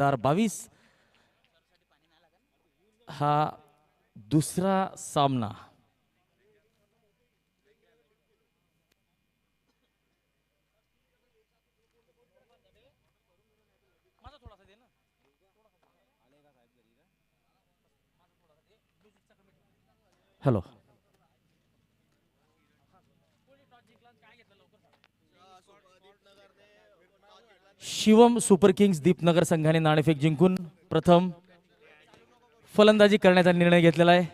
2022 हा दुसरा सामना hello Shivam super Kings Deepnagar संघाने नाणेफेक जिंकून प्रथम फलंदाजी करण्याचा निर्णय घेतलेला आहे.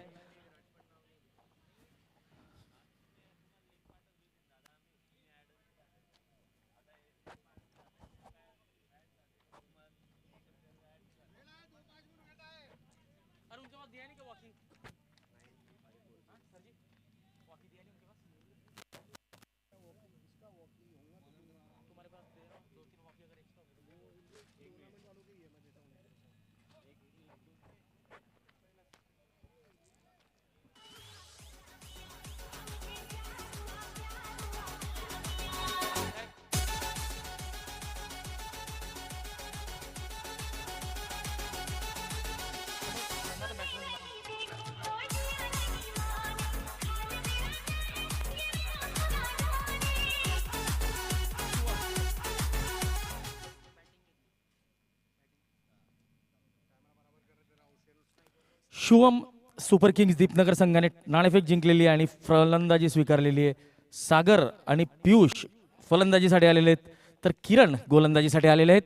शिवम सुपर किंग्स दीपनगर संघाने नाणेफेक जिंकलेली आहे आणि फलंदाजी स्वीकारलेली आहे. सागर आणि पियुष फलंदाजीसाठी आलेले आहेत तर किरण गोलंदाजीसाठी आलेले आहेत.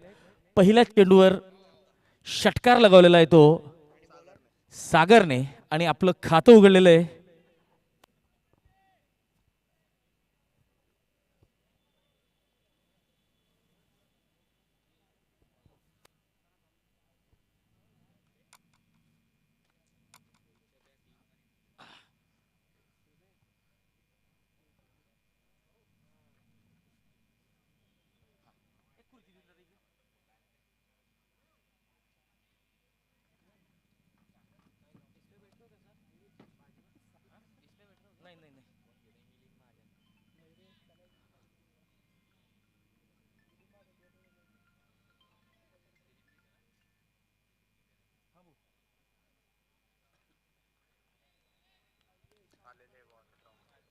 पहिल्या चेंडूवर षटकार लगावलेला आहे तो सागरने आणि आपलं खातं उघडलेलं आहे.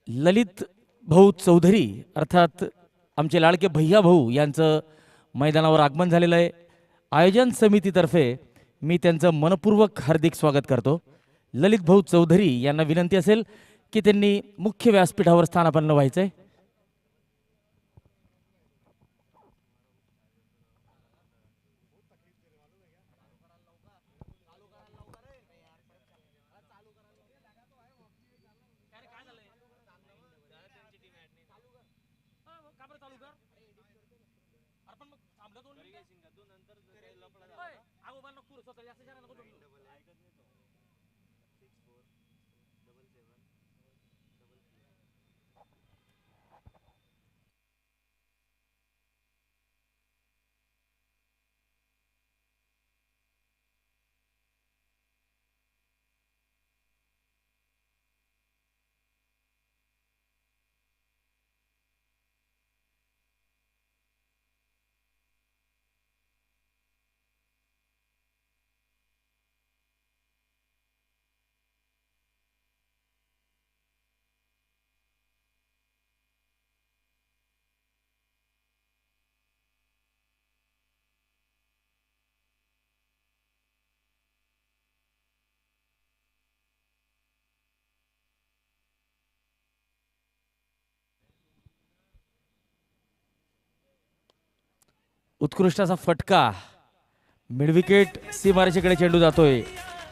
ललित भाऊ चौधरी अर्थात आमचे लाडके भैया भाऊ यांचं मैदानावर आगमन झालेलं आहे. आयोजन समितीतर्फे मी त्यांचं मनपूर्वक हार्दिक स्वागत करतो. ललित भाऊ चौधरी यांना विनंती असेल की त्यांनी मुख्य व्यासपीठावर स्थानापन्न व्हायचंय. उत्कृष्ट असा फटका मिडविकेट सीमारेषेकडे चेंडू जातोय.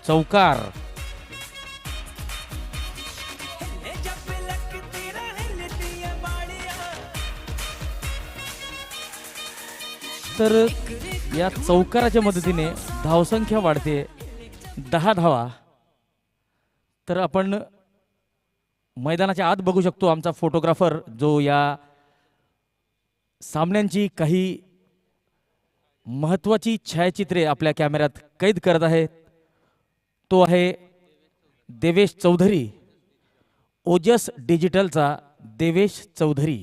चौकार तर या चौकाराच्या मदतीने धावसंख्या वाढते 10 धावा. तर आपण मैदानाच्या आत बघू शकतो आमचा फोटोग्राफर जो या सामन्यांची काही महत्वाची छायाचित्रे आपल्या कॅमेऱ्यात कैद करत आहे. तो आहे देवेश चौधरी, ओजस डिजिटलचा देवेश चौधरी.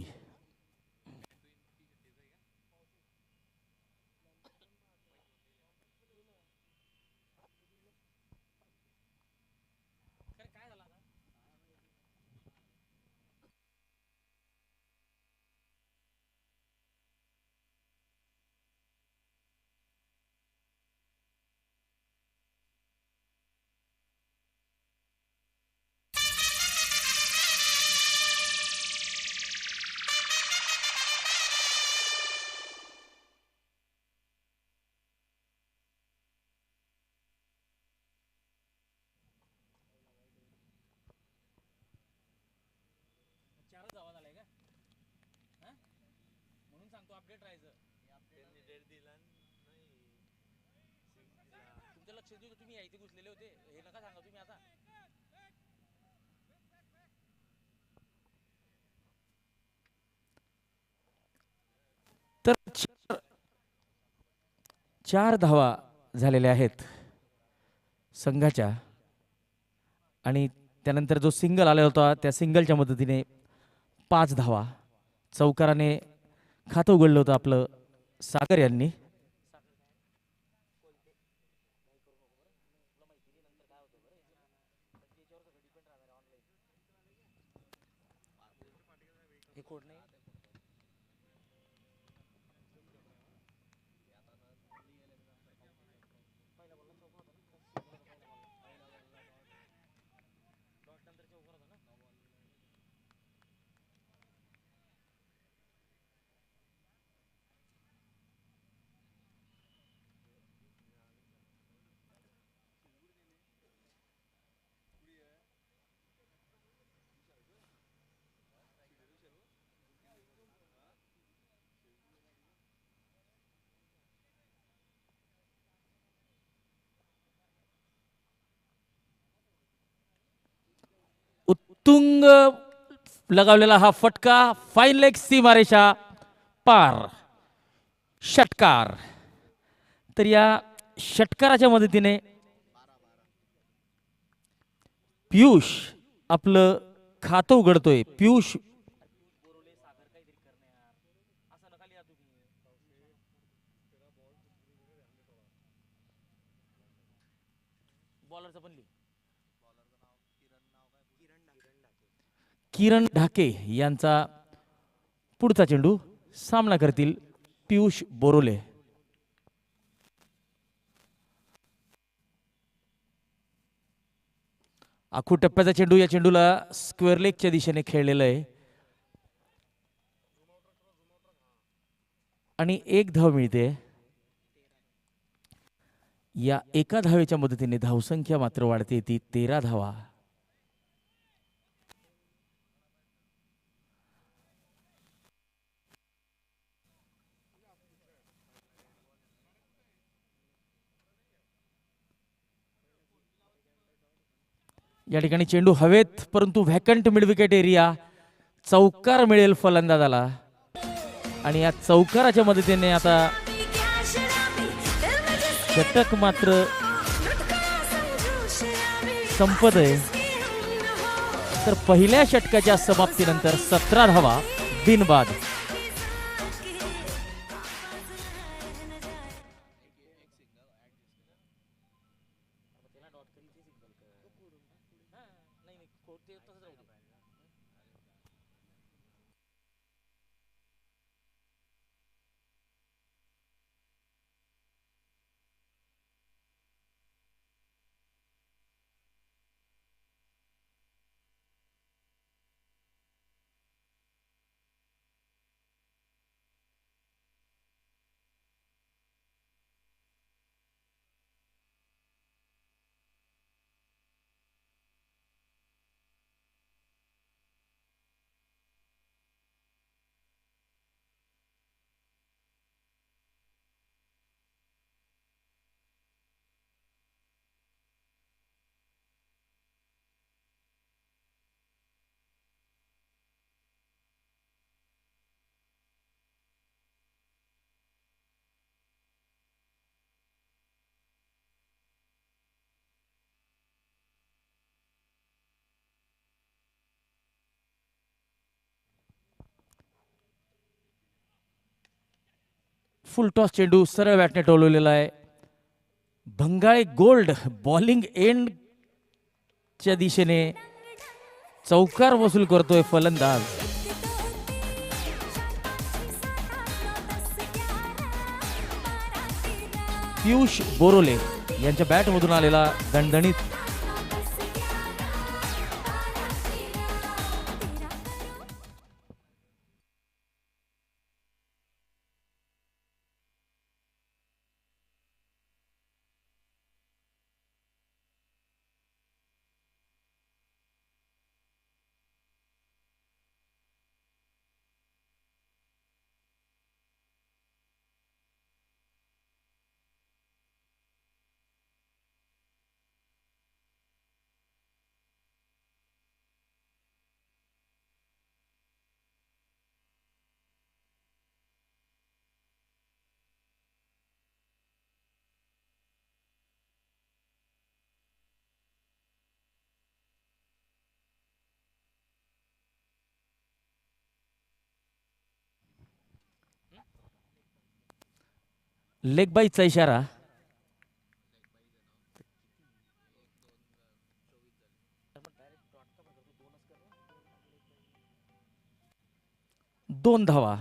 तुमच्या लक्षात देऊ तुम्ही इथे घुसलेले होते हे नका सांगा तुम्ही आता. तर चार धावा झालेल्या आहेत संघाच्या आणि त्यानंतर जो सिंगल आला होता त्या सिंगलच्या मदतीने 5 धावा चौकाराने खातं उघडलं होतं आपलं सागर यांनी. हे कोड नाही उत्तुंग लगावलेला हा फटका फाईन लेग सीमारेषा पार षटकार. तर या षटकाराच्या मदतीने पियुष आपलं खातं उघडतोय. पियुष बॉलरचं पण किरण ढाके यांचा पुढचा चेंडू सामना करतील पियुष बोरोले. आखू टप्प्याचा चेंडू या चेंडूला स्क्वेअर लेगच्या दिशेने खेळलेलं आहे आणि 1 धाव मिळते. या एका धावेच्या मदतीने धावसंख्या मात्र वाढते ती 13 धावा. या ठिकाणी चेंडू हवेत परंतु व्हॅकंट मिड विकेट एरिया चौकार मिळेल फलंदाजाला आणि या चौकाराच्या मदतीने आता षटक मात्र संपत आहे. तर पहिल्या षटकाच्या समाप्तीनंतर 17 धावा बिनबाद. फुल टॉस चेंडू सरळ बॅटने टोलवलेला आहे. भंगाळे गोल्ड बॉलिंग एंड च्या दिशेने चौकार वसूल करतोय फलंदाज. पियुष बोरोले यांच्या बॅट मधून आलेला दणदणीत लेग बाईचा इशारा. दोन धावा.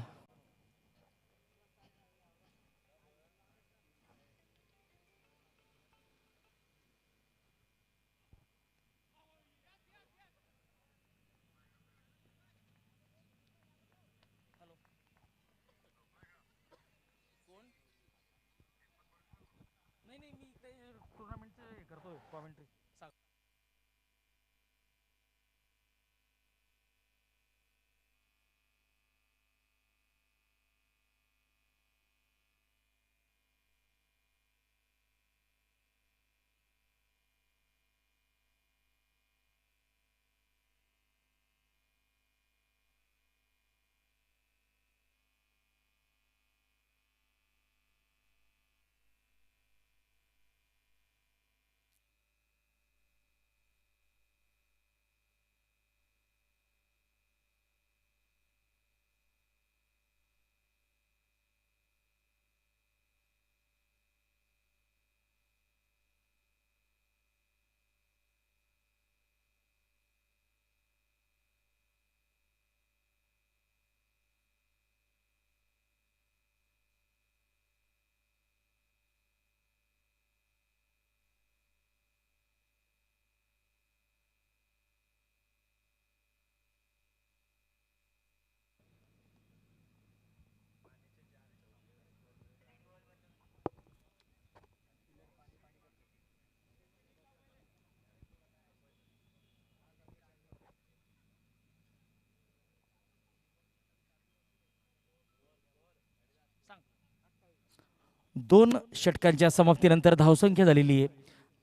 दोन षटकांच्या समाप्तीनंतर धावसंख्या झालेली आहे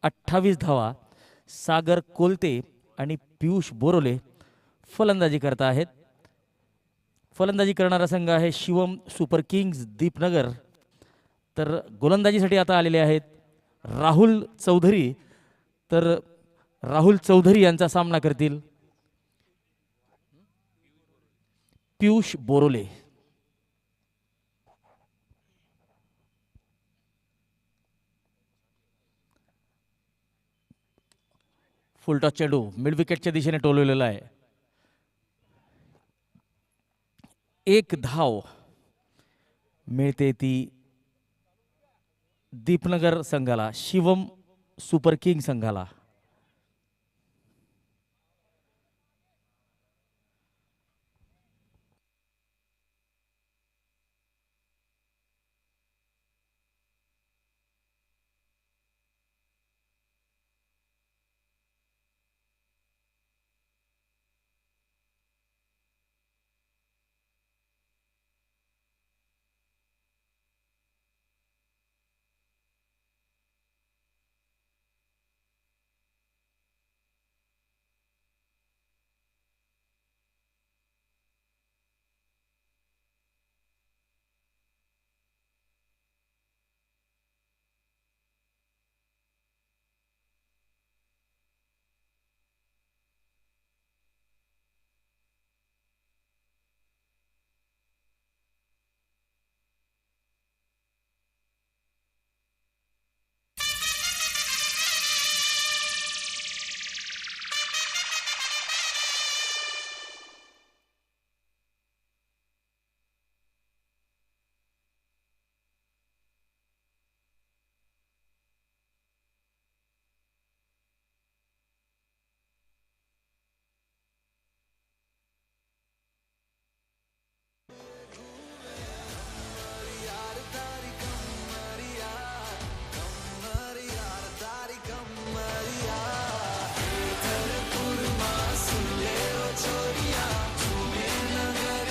28 धावा. सागर कोलते आणि पियुष बोरोले फलंदाजी करत आहेत. फलंदाजी करणारा संघ आहे शिवम सुपर किंग्ज दीपनगर. तर गोलंदाजीसाठी आता आलेले आहेत राहुल चौधरी. तर राहुल चौधरी यांचा सामना करतील पियुष बोरोले. फुलटॉस चेंडू मिड विकेटच्या दिशेने टोलवलेला आहे. एक धाव मिळते ती दीपनगर संघाला, शिवम सुपर किंग संघाला.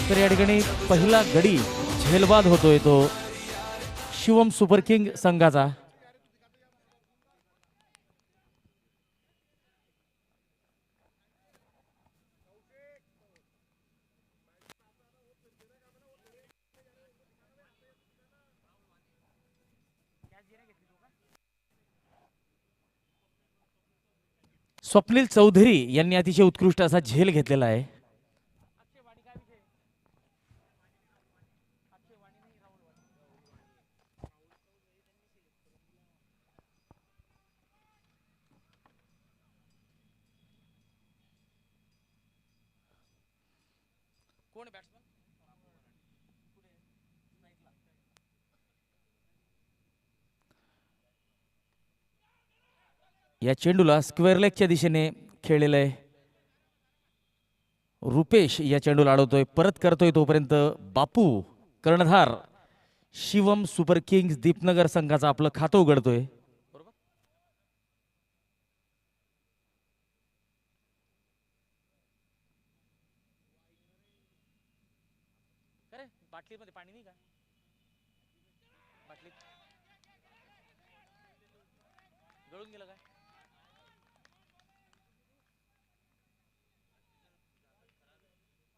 तर या ठिकाणी पहिला गडी झेलबाद होतोय तो शिवम सुपर किंग संघाचा. स्वप्नील चौधरी यांनी अतिशय उत्कृष्ट असा झेल घेतलेला आहे. या चेंडूला स्क्वेअर लेगच्या दिशेने खेळलेलं आहे. रुपेश या चेंडूला अडवतोय, परत करतोय तोपर्यंत बापू कर्णधार शिवम सुपर किंग्स दीपनगर संघाचा आपलं खातं उघडतोय. बाटलीमध्ये पाणी नाही का? बाटलीत गळून गेलं काय?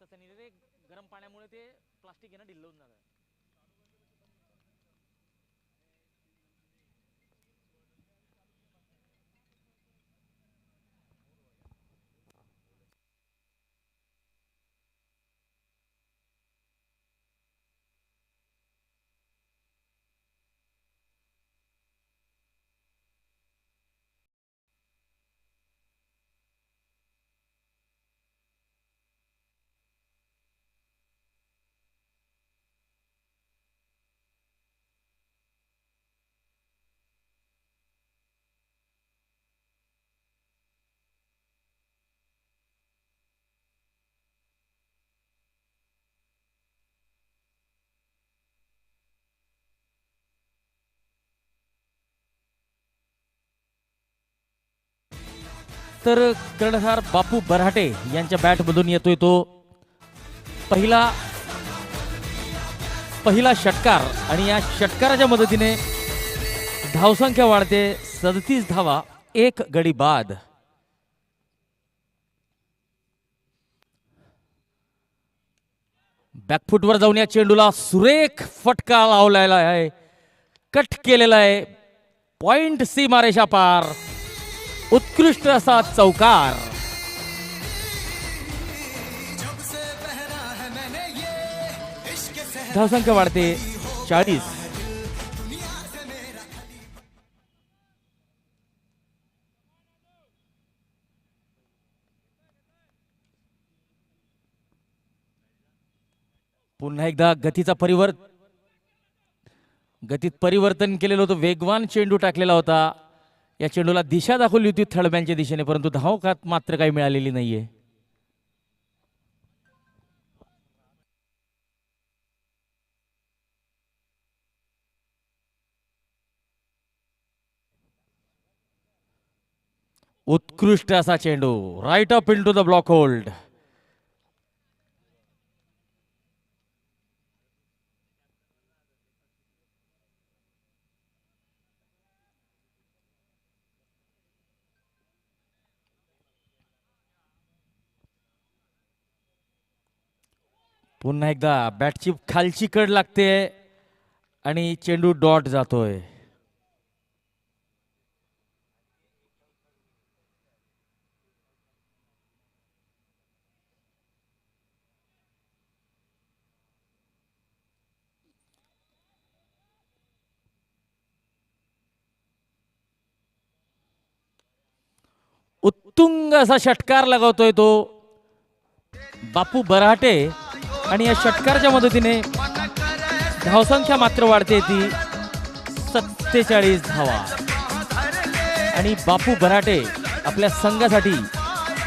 तसं नाही रे, गरम पाण्यामुळे ते प्लास्टिक आहे ना ढिल्ल होऊन जातं. तर कर्णधार बापू बऱ्हाटे यांच्या बॅटमधून येतोय तो पहिला षटकार आणि या षटकाराच्या मदतीने धावसंख्या वाढते 37 धावा, 1 गडी बाद. बॅकफुटवर जाऊन या चेंडूला सुरेख फटका लावलेला आहे, कट केलेला आहे, पॉइंट सीमारेषा पार, उत्कृष्ट असा चौकार. धावसंख्या वाढते 40. पुन्हा एकदा गतीत परिवर्तन केलेलं होतं, वेगवान चेंडू टाकलेला होता. या चेंडूला दिशा दाखवली होती थळब्यांच्या दिशेने, परंतु धावखात मात्र काही मिळालेली नाहीये. उत्कृष्ट असा चेंडू right up into the block hold. पुन्हा एकदा बॅटची खालची कड लागते आणि चेंडू डॉट जातोय. उत्तुंग असा षटकार लगावतोय तो बापू बऱ्हाटे आणि या षटकारच्या मदतीने धावसंख्या मात्र वाढते ती 47 धावा. आणि बापू बऱ्हाटे आपल्या संघासाठी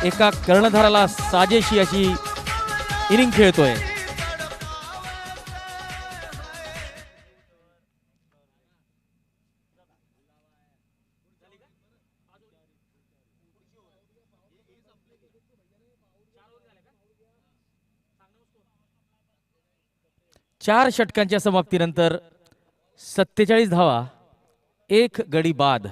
एका कर्णधाराला साजेशी अशी इनिंग खेळतोय. चार षटकांच्या समाप्तीनंतर 47 धावा, 1 गडी बाद.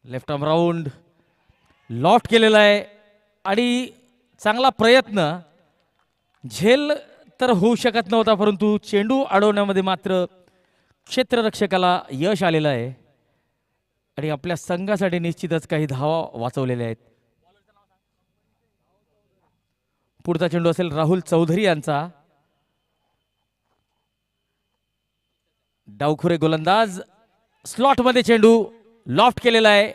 लेफ्ट आर्म राऊंड लॉफ्ट केलेला आहे आणि चांगला प्रयत्न, झेल तर होऊ शकत नव्हता, परंतु चेंडू अडवण्यामध्ये मात्र क्षेत्ररक्षकाला यश आलेलं आहे. आणि आपल्या संघासाठी निश्चितच काही धावा वाचवलेल्या आहेत. पुढचा चेंडू असेल राहुल चौधरी यांचा. डावखुरे गोलंदाज, स्लॉट मध्ये चेंडू लॉफ्ट केलेला आहे.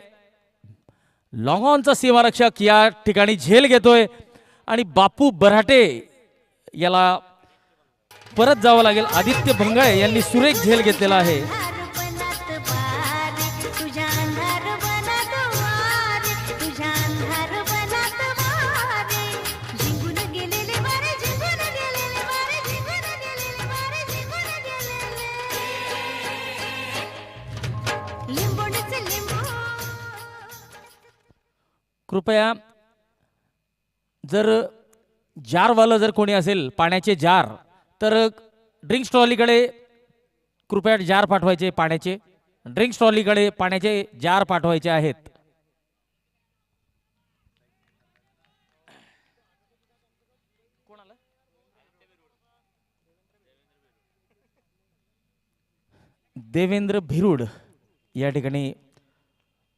लॉंग ऑनचा सीमारक्षक या ठिकाणी झेल घेतोय आणि बापू बऱ्हाटे याला परत जावं लागेल. आदित्य भंगाळे यांनी सुरेख झेल घेतलेला आहे. कृपया जर जारवालं जर कोणी असेल, पाण्याचे जार, तर ड्रिंक्स ट्रॉलीकडे कृपया जार पाठवायचे. पाण्याचे ड्रिंक्स ट्रॉलीकडे पाण्याचे जार पाठवायचे आहेत. देवेंद्र भिरुड या ठिकाणी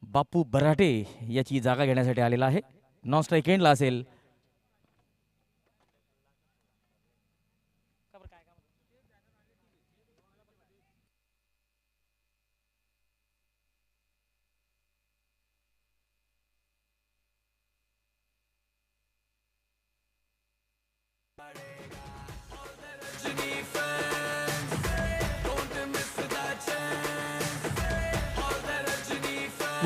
बापू बऱ्हाटे याची जागा घेण्यासाठी आलेला आहे. नॉन स्ट्राईक एंडला असेल.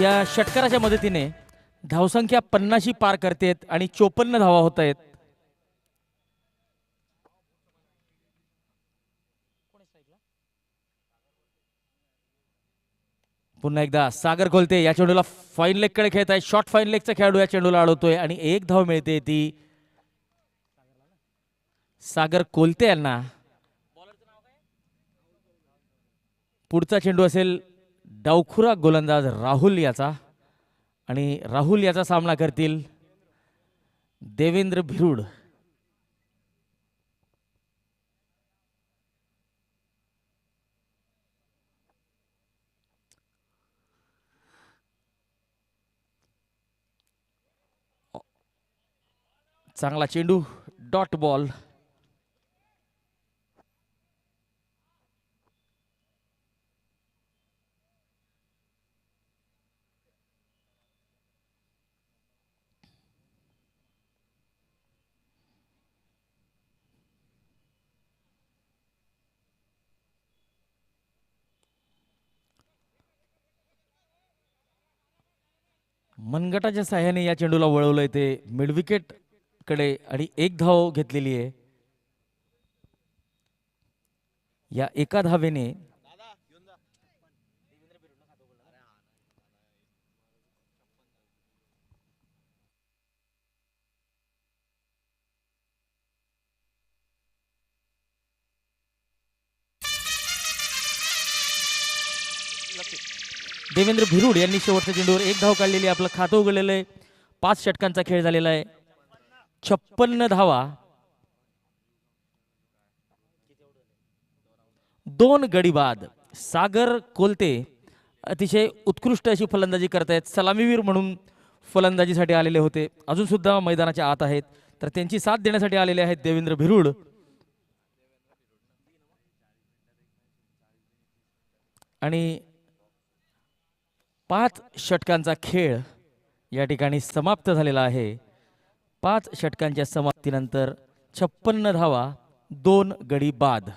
या षटकाराच्या मदतीने धावसंख्या 50 पार करतेत आणि 54 धावा होत आहेत. पुन्हा एकदा सागर कोलते या चेंडूला फाईन लेग कडे खेळत आहे. शॉर्ट फाईन लेगचा खेळाडू या चेंडूला अडवतोय आणि एक धाव मिळते ती सागर कोलते यांना. पुढचा चेंडू असेल डावखुरा गोलंदाज राहुल याचा आणि राहुल याचा सामना करतील देवेंद्र भिरुड. चांगला चेंडू, डॉट बॉल. मनगटाच्या साह्याने या चेंडूला वळवलंय ते मिडविकेट कडे आणि एक धाव घेतलेली आहे. या एका धावेने देवेंद्र भिरुड यांनी शेवटच्या चेंडूवर एक धाव काढलेली. आपलं खातं उघडलेलं आहे. 5 षटकांचा खेळ झालेला आहे. 56 धावा, 2 गडी बाद. सागर कोलते अतिशय उत्कृष्ट अशी फलंदाजी करतायत. सलामीवीर म्हणून फलंदाजीसाठी आलेले होते, अजून सुद्धा मैदानाच्या आत आहेत. तर त्यांची साथ देण्यासाठी आलेले आहेत देवेंद्र भिरुड. आणि 5 षटकांचा खेळ या ठिकाणी समाप्त झालेला आहे. 5 षटकांच्या समाप्तीनंतर 56 धावा, 2 गडी बाद.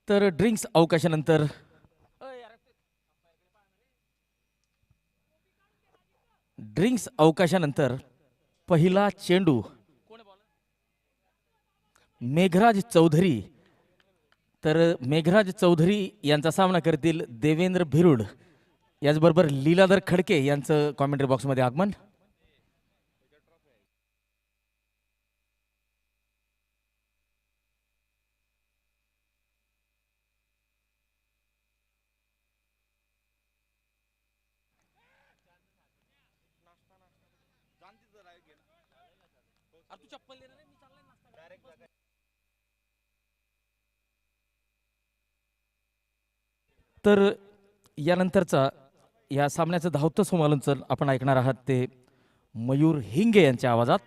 तर ड्रिंक्स अवकाशानंतर पहिला चेंडू मेघराज चौधरी. तर मेघराज चौधरी यांचा सामना करतील देवेंद्र भिरुड. याचबरोबर लीलाधर खडके यांचं कॉमेंट्री बॉक्समध्ये आगमन. तर यानंतरचा या सामन्याचं धावतं समालोचन आपण ऐकणार आहात ते मयूर हिंगे यांच्या आवाजात.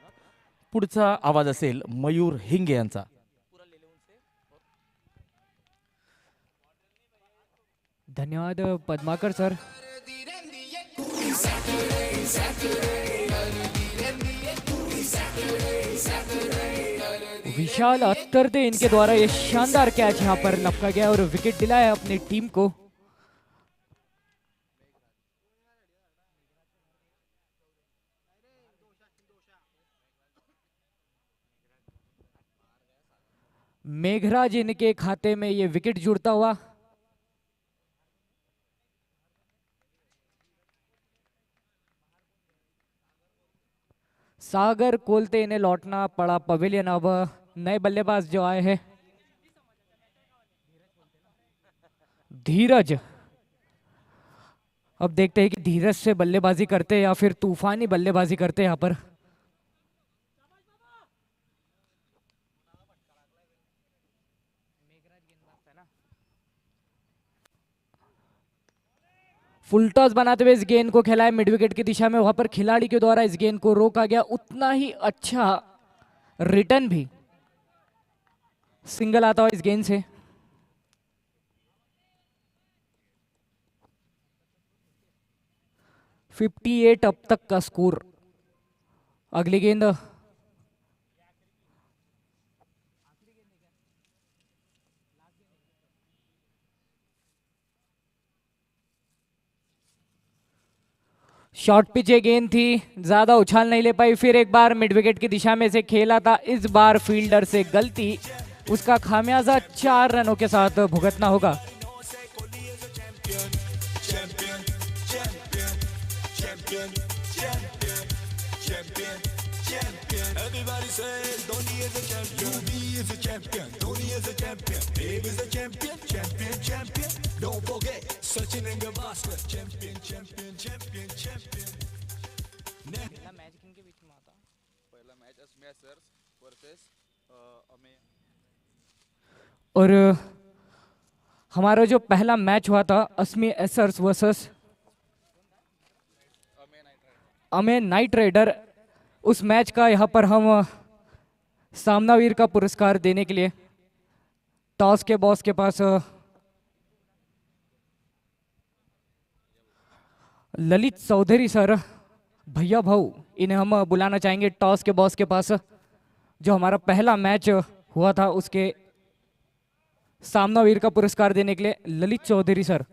पुढचा आवाज असेल मयूर हिंगे यांचा. धन्यवाद पद्माकर सर. विशाल अत्तरते इनके द्वारा ये शानदार कैच यहाँ पर लपका गया और विकेट दिलाया अपनी टीम को. मेघराज इनके खाते में ये विकेट जुड़ता हुआ. सागर कोलते इन्हें लौटना पड़ा पवेलियन. अब नए बल्लेबाज जो आए हैं धीरज. अब देखते हैं कि धीरज से बल्लेबाजी करते हैं या फिर तूफानी बल्लेबाजी करते हैं यहाँ पर. फुल टॉस बनाते हुए इस गेंद को खेला है मिड विकेट की दिशा में. वहां पर खिलाड़ी के द्वारा इस गेंद को रोका गया. उतना ही अच्छा रिटर्न भी सिंगल आता हुआ इस गेंद से. $58 अब तक का स्कोर. अगली गेंद शॉर्ट पिच ये गेंद थी, ज्यादा उछाल नहीं ले पाई. फिर एक बार मिड विकेट की दिशा में से खेला था. इस बार फील्डर से गलती, उसका खामियाजा 4 रनों के साथ भुगतना होगा. और हमारा जो पहला मैच हुआ था असमी एसर्स वर्सेस अमे नाइट राइडर, उस मैच का यहाँ पर हम सामनावीर का पुरस्कार देने के लिए टॉस के बॉस के पास ललित चौधरी सर, भैया भाऊ, इन्हें हम बुलाना चाहेंगे टॉस के बॉस के पास. जो हमारा पहला मैच हुआ था उसके सामनावीर का पुरस्कार देने के लिए ललित चौधरी सर.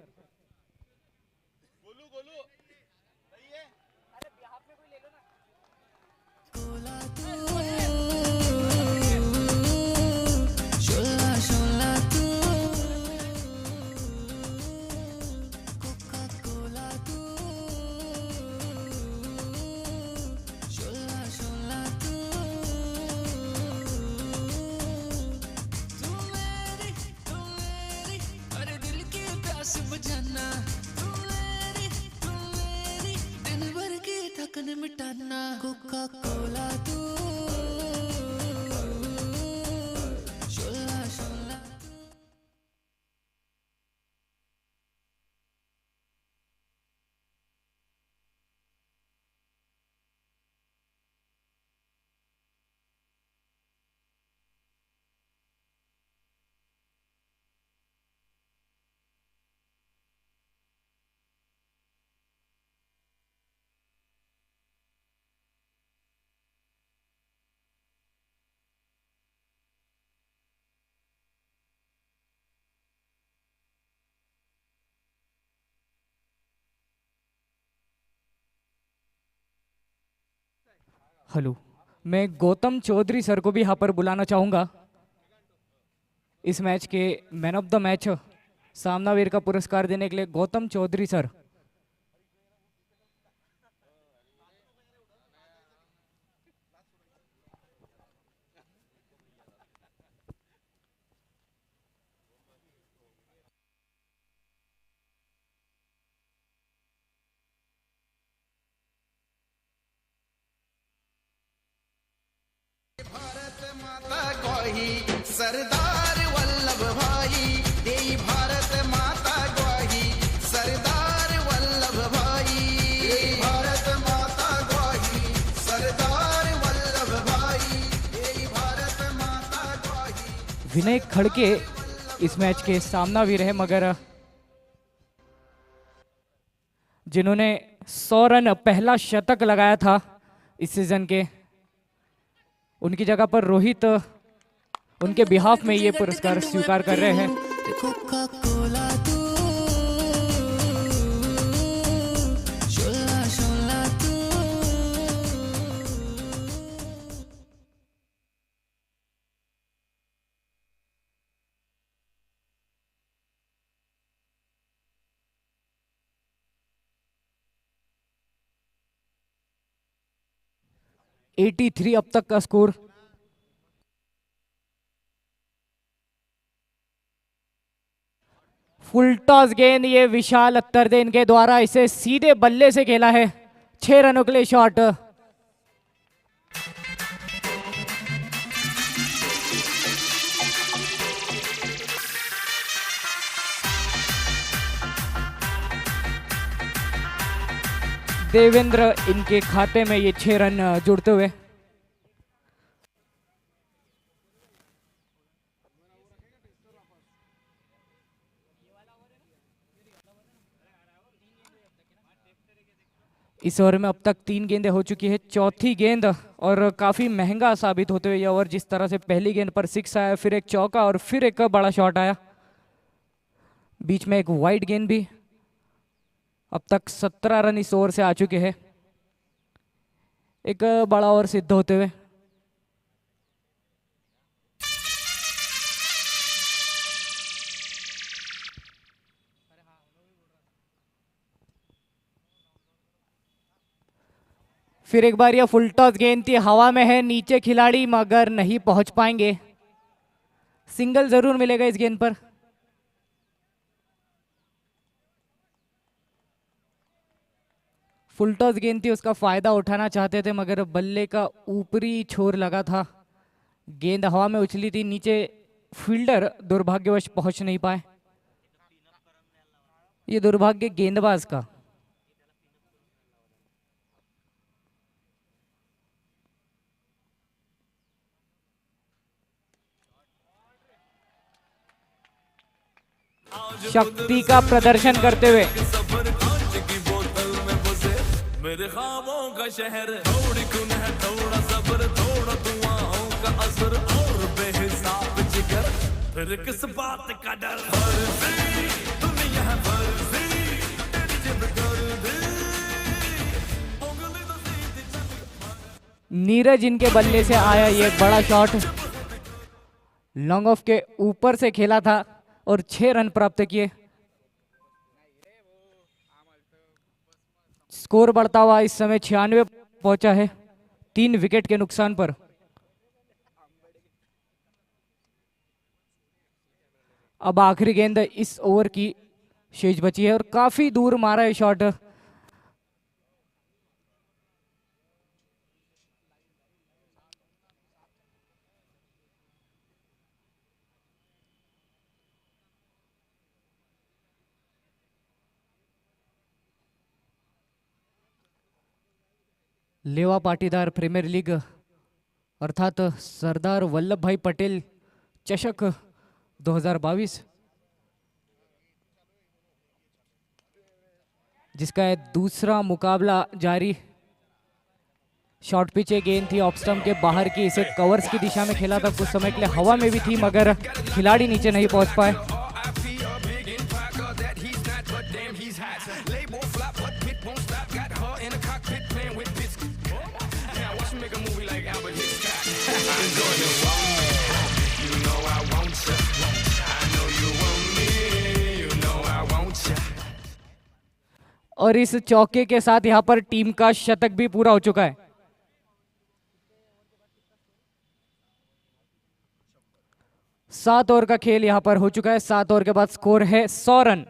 हेलो, मैं गौतम चौधरी सर को भी यहाँ पर बुलाना चाहूँगा। इस मैच के मैन ऑफ द मैच सामनावीर का पुरस्कार देने के लिए गौतम चौधरी सर। भारत माता ग्वाही सरदार वल्लभ भाई, देई भारत माता ग्वाही सरदार वल्लभ भाई, देई भारत माता ग्वाही सरदार वल्लभ भाई, देई भारत माता ग्वाही। विनय खड़के इस मैच के सामनावीर है, मगर जिन्होंने 100 रन पहला शतक लगाया था इस सीजन के, उनकी जगह पर रोहित उनके बिहाफ में ये पुरस्कार स्वीकार कर रहे हैं। (83) अब तक का स्कोर। फुल टॉस गेंद ये विशाल अख्तर दे इनके द्वारा इसे सीधे बल्ले से खेला है। 6 रनों के लिए शॉट। देवेंद्र इनके खाते में ये 6 रन जुड़ते हुए। इस ओवर में अब तक 3 गेंदें हो चुकी है। चौथी गेंद और काफी महंगा साबित होते हुए यह ओवर, जिस तरह से पहली गेंद पर 6 आया, फिर एक चौका और फिर एक बड़ा शॉट आया, बीच में एक वाइड गेंद भी। अब तक 17 रन इस ओवर से आ चुके हैं, एक बड़ा ओवर सिद्ध होते हुए। फिर एक बार यह फुल टॉस गेंद थी, हवा में है, नीचे खिलाड़ी मगर नहीं पहुंच पाएंगे। सिंगल जरूर मिलेगा इस गेंद पर। फुल टॉस गेंद थी, उसका फायदा उठाना चाहते थे मगर बल्ले का ऊपरी छोर लगा था, गेंद हवा में उछली थी, नीचे फील्डर दुर्भाग्यवश पहुंच नहीं पाए। ये दुर्भाग्य गेंदबाज का। शक्ति का प्रदर्शन करते हुए मेरे ख्वाबों का शहर, थोड़ी कुन है, थोड़ा सब्र, थोड़ा दुआओं का असर और बेहिसाब जिगर, फिर किस बात का डर। फर्जी दुनिया है फर्जी, तेरी जिद कर दी, उंगली तो सीधी चली। नीरज इनके बल्ले से आया ये बड़ा शॉट, लॉन्ग ऑफ के ऊपर से खेला था और 6 रन प्राप्त किए। स्कोर बढ़ता हुआ इस समय 96 पहुंचा है, 3 विकेट के नुकसान पर। अब आखिरी गेंद इस ओवर की शेष बची है और काफी दूर मारा है शॉट। लेवा पाटीदार प्रीमियर लीग अर्थात सरदार वल्लभ भाई पटेल चषक 2022, जिसका है दूसरा मुकाबला जारी। शॉर्ट पिच गेंद थी, ऑफ स्टंप के बाहर की, इसे कवर्स की दिशा में खेला था, कुछ समय के लिए हवा में भी थी मगर खिलाड़ी नीचे नहीं पहुंच पाए। Label flop, but Pit won't stop. Got her in a cockpit playing with biscuits. Now watch me make a move. और इस चौके के साथ यहाँ पर टीम का शतक भी पूरा हो चुका है। सात ओवर का खेल यहाँ पर हो चुका है। 7 ओवर के बाद स्कोर है 100 रन।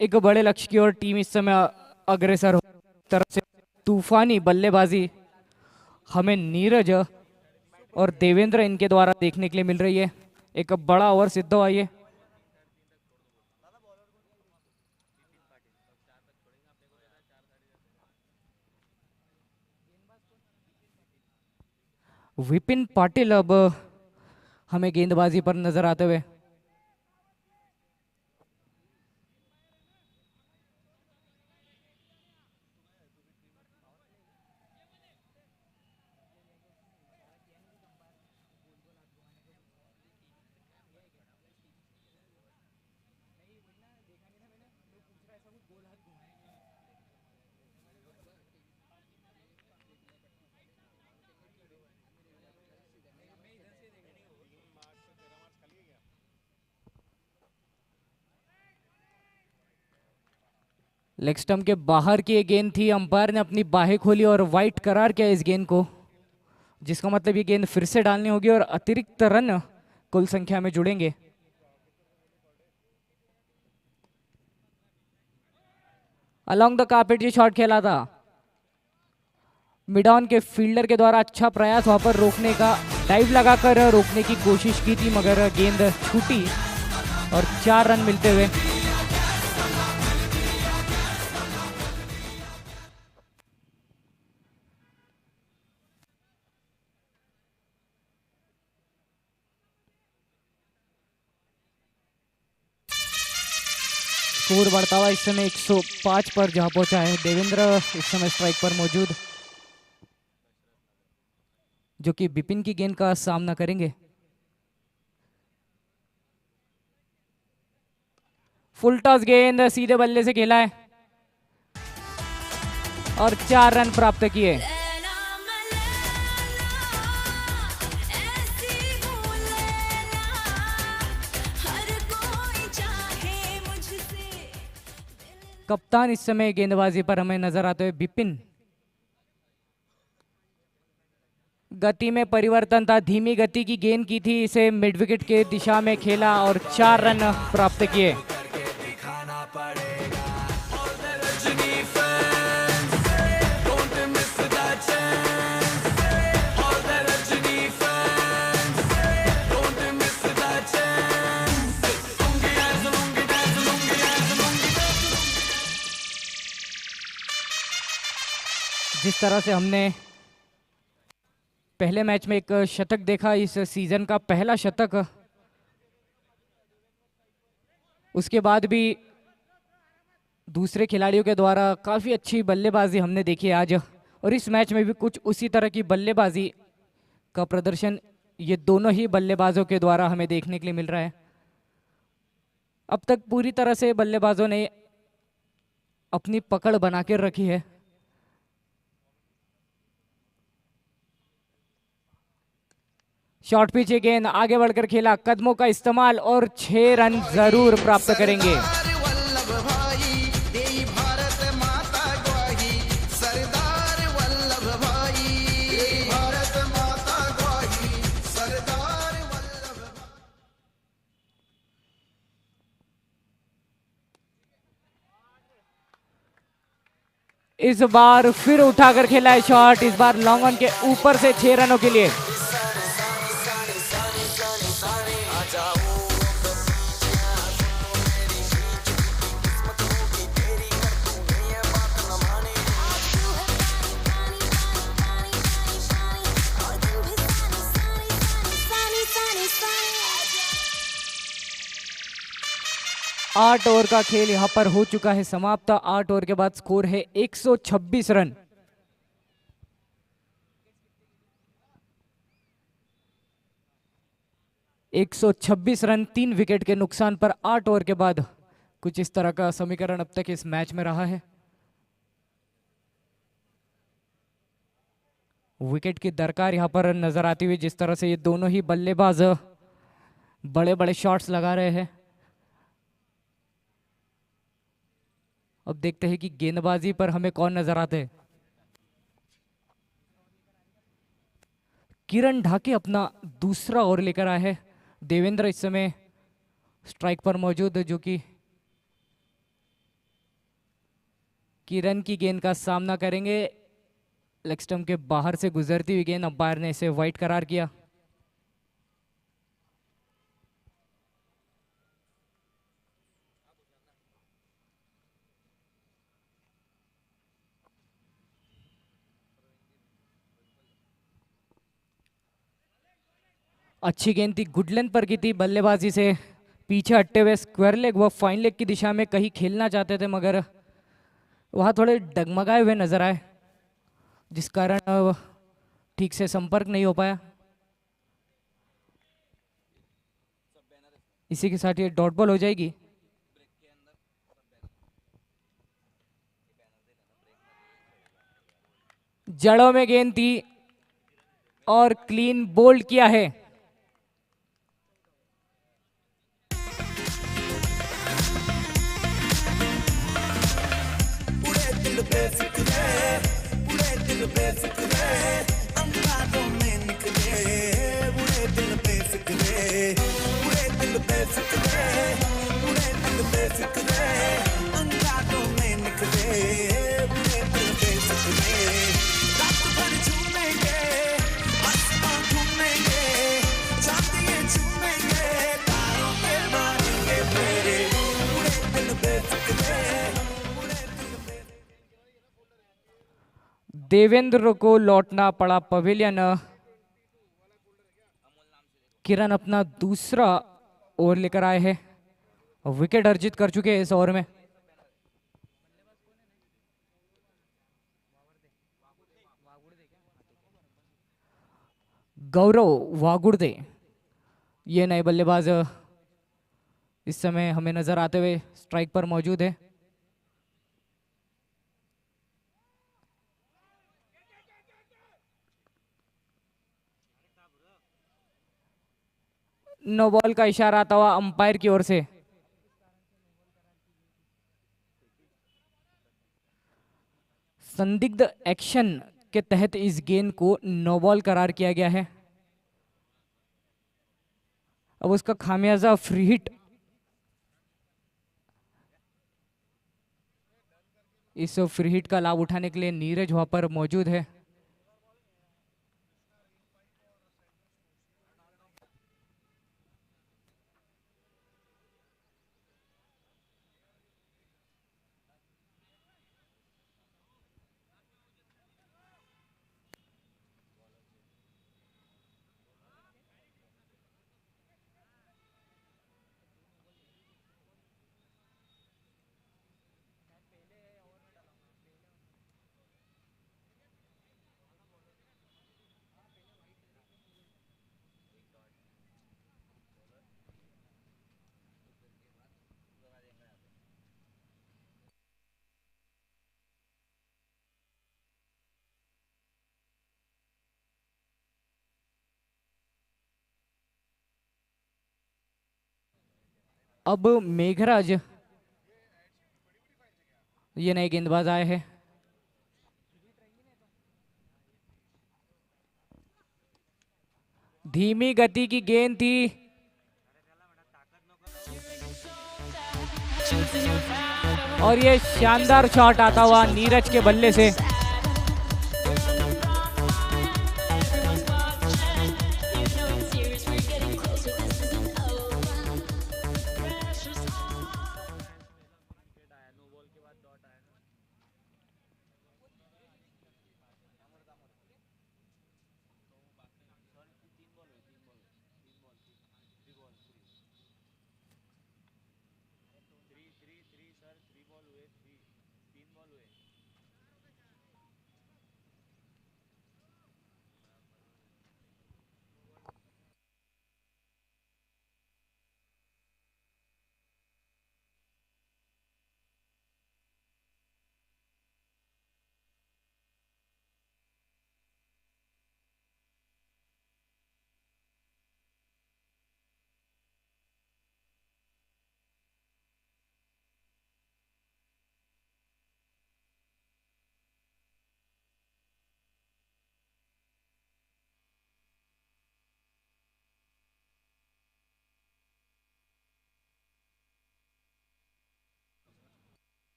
एक बड़े लक्ष्य की ओर टीम इस समय अग्रसर हो। तरफ से तूफानी बल्लेबाजी हमें नीरज और देवेंद्र इनके द्वारा देखने के लिए मिल रही है। एक बड़ा ओवर सिद्ध हुआ ये। विपिन पाटिल अब हमें गेंदबाजी पर नजर आते हुए। लेग स्टंप के बाहर की ये गेंद थी। अंपायर ने अपनी बाहें खोली और वाइट करार किया इस गेंद को, जिसका मतलब ये गेंद फिर से डालनी होगी और अतिरिक्त रन कुल संख्या में जुड़ेंगे। अलोंग द कार्पेट ये शॉट खेला था। मिड ऑन के फील्डर के द्वारा अच्छा प्रयास वहां पर रोकने का, डाइव लगाकर रोकने की कोशिश की थी, मगर गेंद छूटी और 4 रन मिलते हुए स्कोर बढ़ता हुआ इस समय 105 पर जहां पहुंचा है। देवेंद्र इस समय स्ट्राइक पर मौजूद, जो कि विपिन की गेंद का सामना करेंगे। फुल टॉस गेंद सीधे बल्ले से खेला है और 4 रन प्राप्त किए। कप्तान इस समय गेंदबाजी पर हमें नजर आते हुए विपिन। गति में परिवर्तन था, धीमी गति की गेंद की थी, इसे मिड विकेट के दिशा में खेला और 4 रन प्राप्त किए। जिस तरह से हमने पहले मैच में एक शतक देखा, इस सीजन का पहला शतक, उसके बाद भी दूसरे खिलाड़ियों के द्वारा काफ़ी अच्छी बल्लेबाजी हमने देखी आज, और इस मैच में भी कुछ उसी तरह की बल्लेबाजी का प्रदर्शन ये दोनों ही बल्लेबाजों के द्वारा हमें देखने के लिए मिल रहा है। अब तक पूरी तरह से बल्लेबाजों ने अपनी पकड़ बना कर रखी है। शॉर्ट पिच गेंद आगे बढ़कर खेला, कदमों का इस्तेमाल और 6 रन जरूर प्राप्त करेंगे। वल्लभ भाई देई भारत माता ग्वाही सरदार वल्लभ भाई देई भारत माता ग्वाही सरदार वल्लभ भाई। इस बार फिर उठाकर खेला है शॉट, इस बार लॉन्ग ऑन के ऊपर से 6 रनों के लिए। आठ ओवर का खेल यहां पर हो चुका है समाप्त। 8 ओवर के बाद स्कोर है 126 रन। एक 126 रन 3 विकेट के नुकसान पर 8 ओवर के बाद कुछ इस तरह का समीकरण अब तक इस मैच में रहा है। विकेट की दरकार यहाँ पर नजर आती हुई, जिस तरह से ये दोनों ही बल्लेबाज बड़े बड़े शॉट्स लगा रहे हैं। अब देखते हैं कि गेंदबाजी पर हमें कौन नजर आते हैं। किरण ढाके अपना दूसरा ओवर लेकर आए हैं। देवेंद्र इस समय स्ट्राइक पर मौजूद है, जो कि किरण की गेंद का सामना करेंगे। लेग स्टंप के बाहर से गुजरती हुई गेंद, अंपायर ने इसे वाइड करार किया। अच्छी गेंद थी, गुड लेंथ पर की थी, बल्लेबाजी से पीछे हटते हुए स्क्वायर लेग व फाइन लेग की दिशा में कहीं खेलना चाहते थे, मगर वहाँ थोड़े डगमगाए हुए नजर आए, जिस कारण ठीक से संपर्क नहीं हो पाया। इसी के साथ ये डॉट बॉल हो जाएगी। जड़ों में गेंद थी और क्लीन बोल्ड किया है। देवेंद्र को लौटना पड़ा पवेलियन। किरण अपना दूसरा ओवर लेकर आए हैं, विकेट अर्जित कर चुके हैं इस ओवर में। गौरव वागुड़दे ये नए बल्लेबाज इस समय हमें नजर आते हुए स्ट्राइक पर मौजूद है। नो बॉल का इशारा आता हुआ अंपायर की ओर से। संदिग्ध एक्शन के तहत इस गेंद को नो बॉल करार किया गया है। अब उसका खामियाजा फ्री हिट। इस फ्री हिट का लाभ उठाने के लिए नीरज वहां पर मौजूद है। अब मेघराज ये नए गेंदबाज आए हैं। धीमी गति की गेंद थी, और ये शानदार शॉट आता हुआ नीरज के बल्ले से।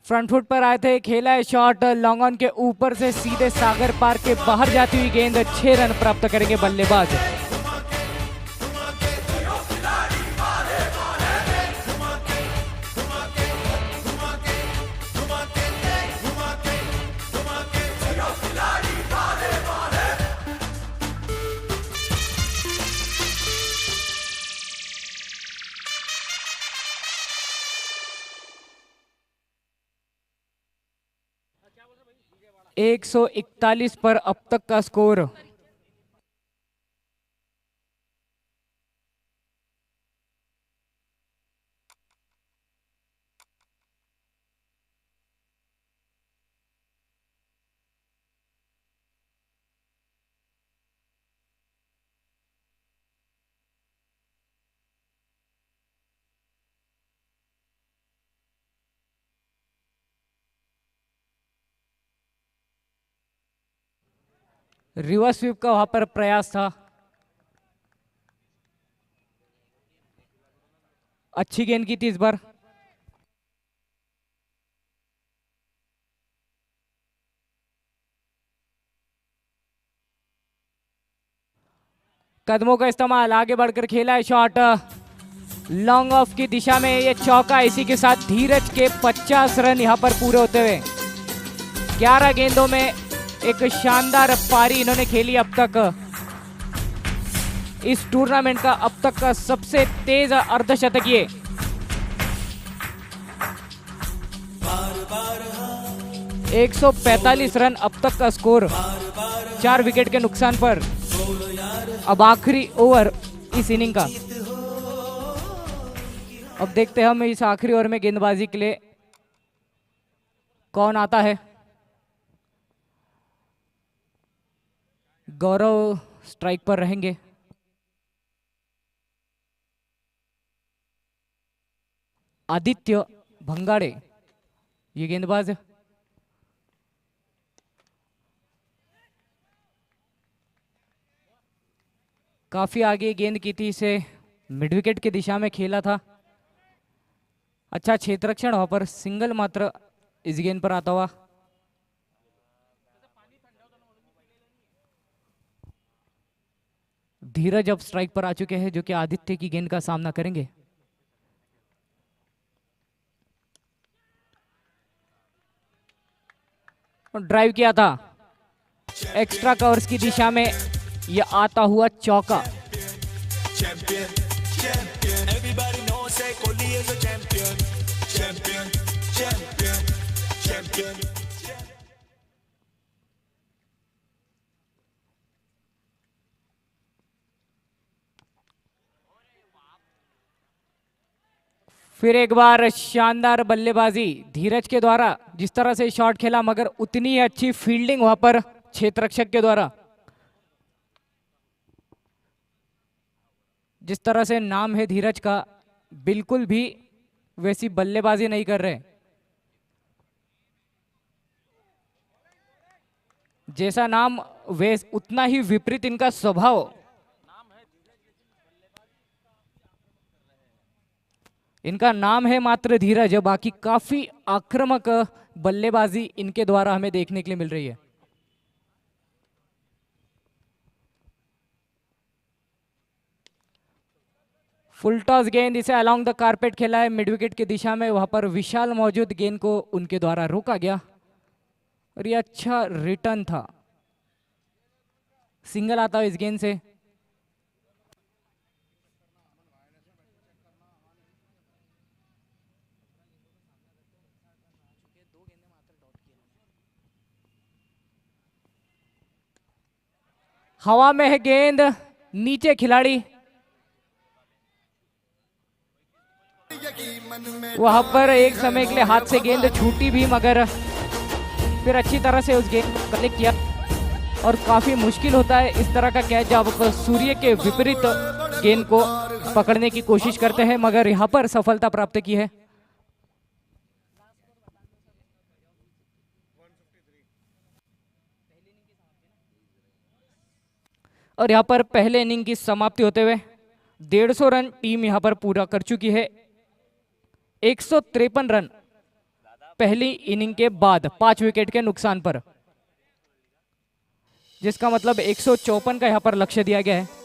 फ्रंट फुट पर आए थे, खेला है शॉट लॉन्ग ऑन के ऊपर से सीधे सागर पार के बाहर जाती हुई गेंद, 6 रन प्राप्त करेंगे बल्लेबाज। एक 141 पर अब तक का स्कोर। रिवर्स स्वीप का वहां पर प्रयास था, अच्छी गेंद की थी इस बार। कदमों का इस्तेमाल, आगे बढ़कर खेला है शॉट लॉन्ग ऑफ की दिशा में, ये चौका। इसी के साथ धीरज के 50 रन यहां पर पूरे होते हुए 11 गेंदों में एक शानदार पारी इन्होंने खेली अब तक। इस टूर्नामेंट का अब तक का सबसे तेज अर्धशतकीय। एक 145 रन अब तक का स्कोर, 4 विकेट के नुकसान पर। अब आखिरी ओवर इस इनिंग का। अब देखते हैं हम इस आखिरी ओवर में गेंदबाजी के लिए कौन आता है। गौरव स्ट्राइक पर रहेंगे। आदित्य भंगाड़े ये गेंदबाज। काफी आगे गेंद की थी, इसे मिड विकेट की दिशा में खेला था। अच्छा क्षेत्ररक्षण वहां पर, सिंगल मात्र इस गेंद पर आता हुआ। धीरज अब स्ट्राइक पर आ चुके हैं, जो कि आदित्य की गेंद का सामना करेंगे। ड्राइव किया था एक्स्ट्रा कवर्स की दिशा में, यह आता हुआ चौका। फिर एक बार शानदार बल्लेबाजी धीरज के द्वारा, जिस तरह से शॉट खेला मगर उतनी ही अच्छी फील्डिंग वहां पर क्षेत्ररक्षक के द्वारा। जिस तरह से नाम है धीरज का, बिल्कुल भी वैसी बल्लेबाजी नहीं कर रहे। जैसा नाम वैस उतना ही विपरीत इनका स्वभाव। इनका नाम है मात्र धीरज, बाकी काफी आक्रामक बल्लेबाजी इनके द्वारा हमें देखने के लिए मिल रही है। फुल टॉस गेंद, इसे अलोंग द कारपेट खेला है मिड विकेट की दिशा में। वहां पर विशाल मौजूद गेंद को उनके द्वारा रोका गया और ये अच्छा रिटर्न था। सिंगल आता है इस गेंद से। हवा में है गेंद, नीचे खिलाड़ी, वहां पर एक समय के लिए हाथ से गेंद छूटी भी, मगर फिर अच्छी तरह से उस गेंद को कलेक्ट किया। और काफी मुश्किल होता है इस तरह का कैच जब आप सूर्य के विपरीत गेंद को पकड़ने की कोशिश करते हैं, मगर यहां पर सफलता प्राप्त की है। और यहां पर पहले इनिंग की समाप्ति होते हुए 150 रन टीम यहां पर पूरा कर चुकी है। 153 रन पहली इनिंग के बाद 5 विकेट के नुकसान पर, जिसका मतलब 154 का यहां पर लक्ष्य दिया गया है।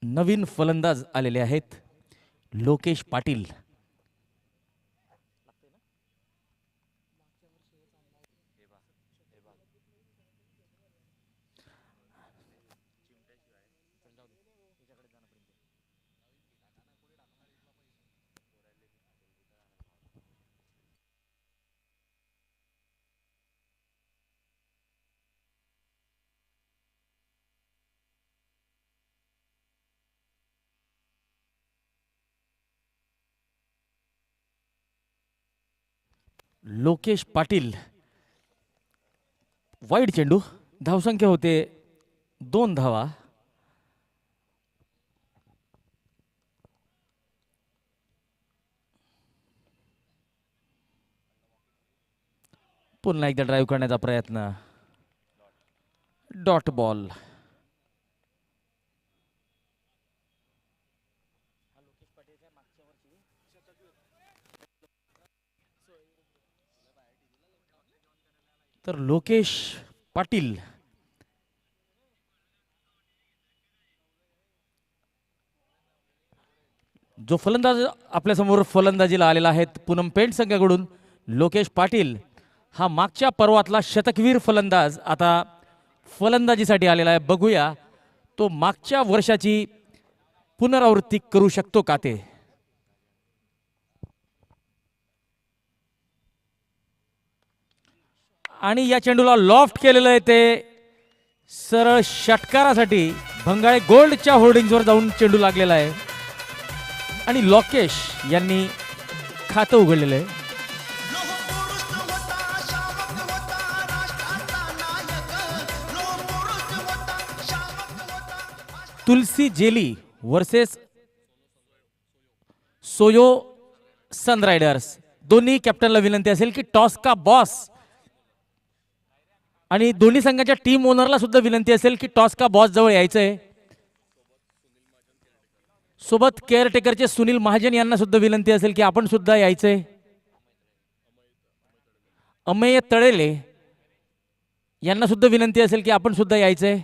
नवीन फलंदाज आलेले आहेत लोकेश पाटील. लोकेश पाटील वाईड चेंडू. धावसंख्या होते 2 धावा. पुन्हा एकदा ड्राईव्ह करण्याचा प्रयत्न. Dot ball. तर लोकेश पाटील जो फलंदाज आपल्यासमोर फलंदाजीला आलेला आहे पूनम पेंट संघाकडून लोकेश पाटील हा मागच्या पर्वातला शतकवीर फलंदाज आता फलंदाजीसाठी आलेला आहे. बघूया तो मागच्या वर्षाची पुनरावृत्ती करू शकतो का ते. आणि या चेंडूला लॉफ्ट केलेलं आहे ते सरळ षटकारासाठी. भंगाळे गोल्डच्या होर्डिंग्सवर जाऊन चेंडू लागलेला आहे आणि लोकेश यांनी खातं उघडलेलं आहे. लोह पुरुष होता शामक होता राष्ट्राचा नायक लोह पुरुष होता शामक होता. तुलसी जेली वर्सेस सोयो सनरायडर्स. दोन्ही कॅप्टनला विनंती असेल की टॉस का बॉस, आणि दोन्ही संघाच्या टीम ओनरला सुद्धा विनंती असेल की टॉस का बॉस जवळ यायचंय. सोबत केअरटेकरचे सुनील महाजन यांना सुद्धा विनंती असेल की आपण सुद्धा यायचंय. अमेय तळेले यांना सुद्धा विनंती असेल की आपण सुद्धा यायचंय.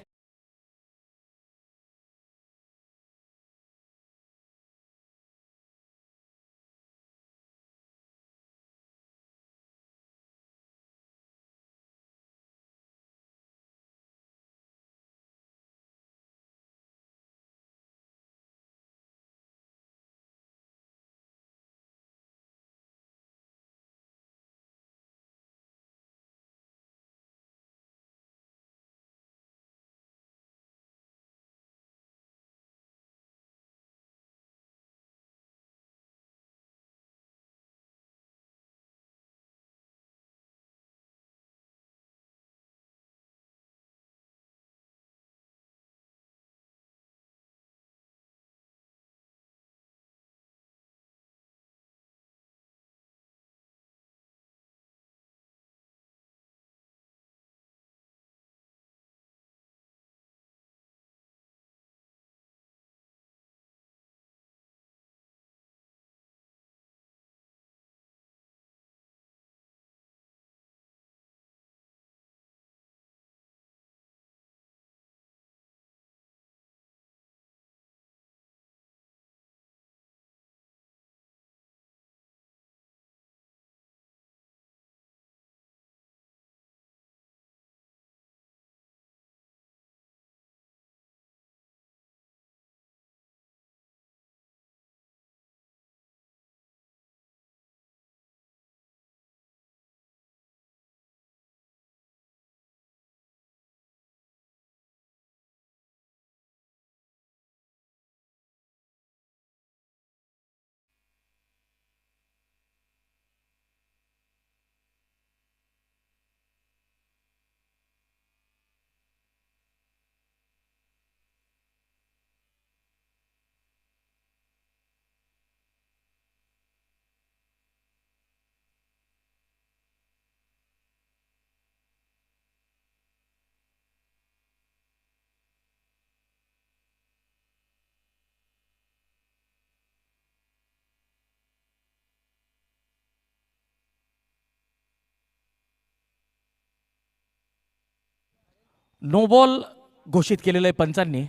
नो बॉल घोषित केलेलं आहे पंचांनी.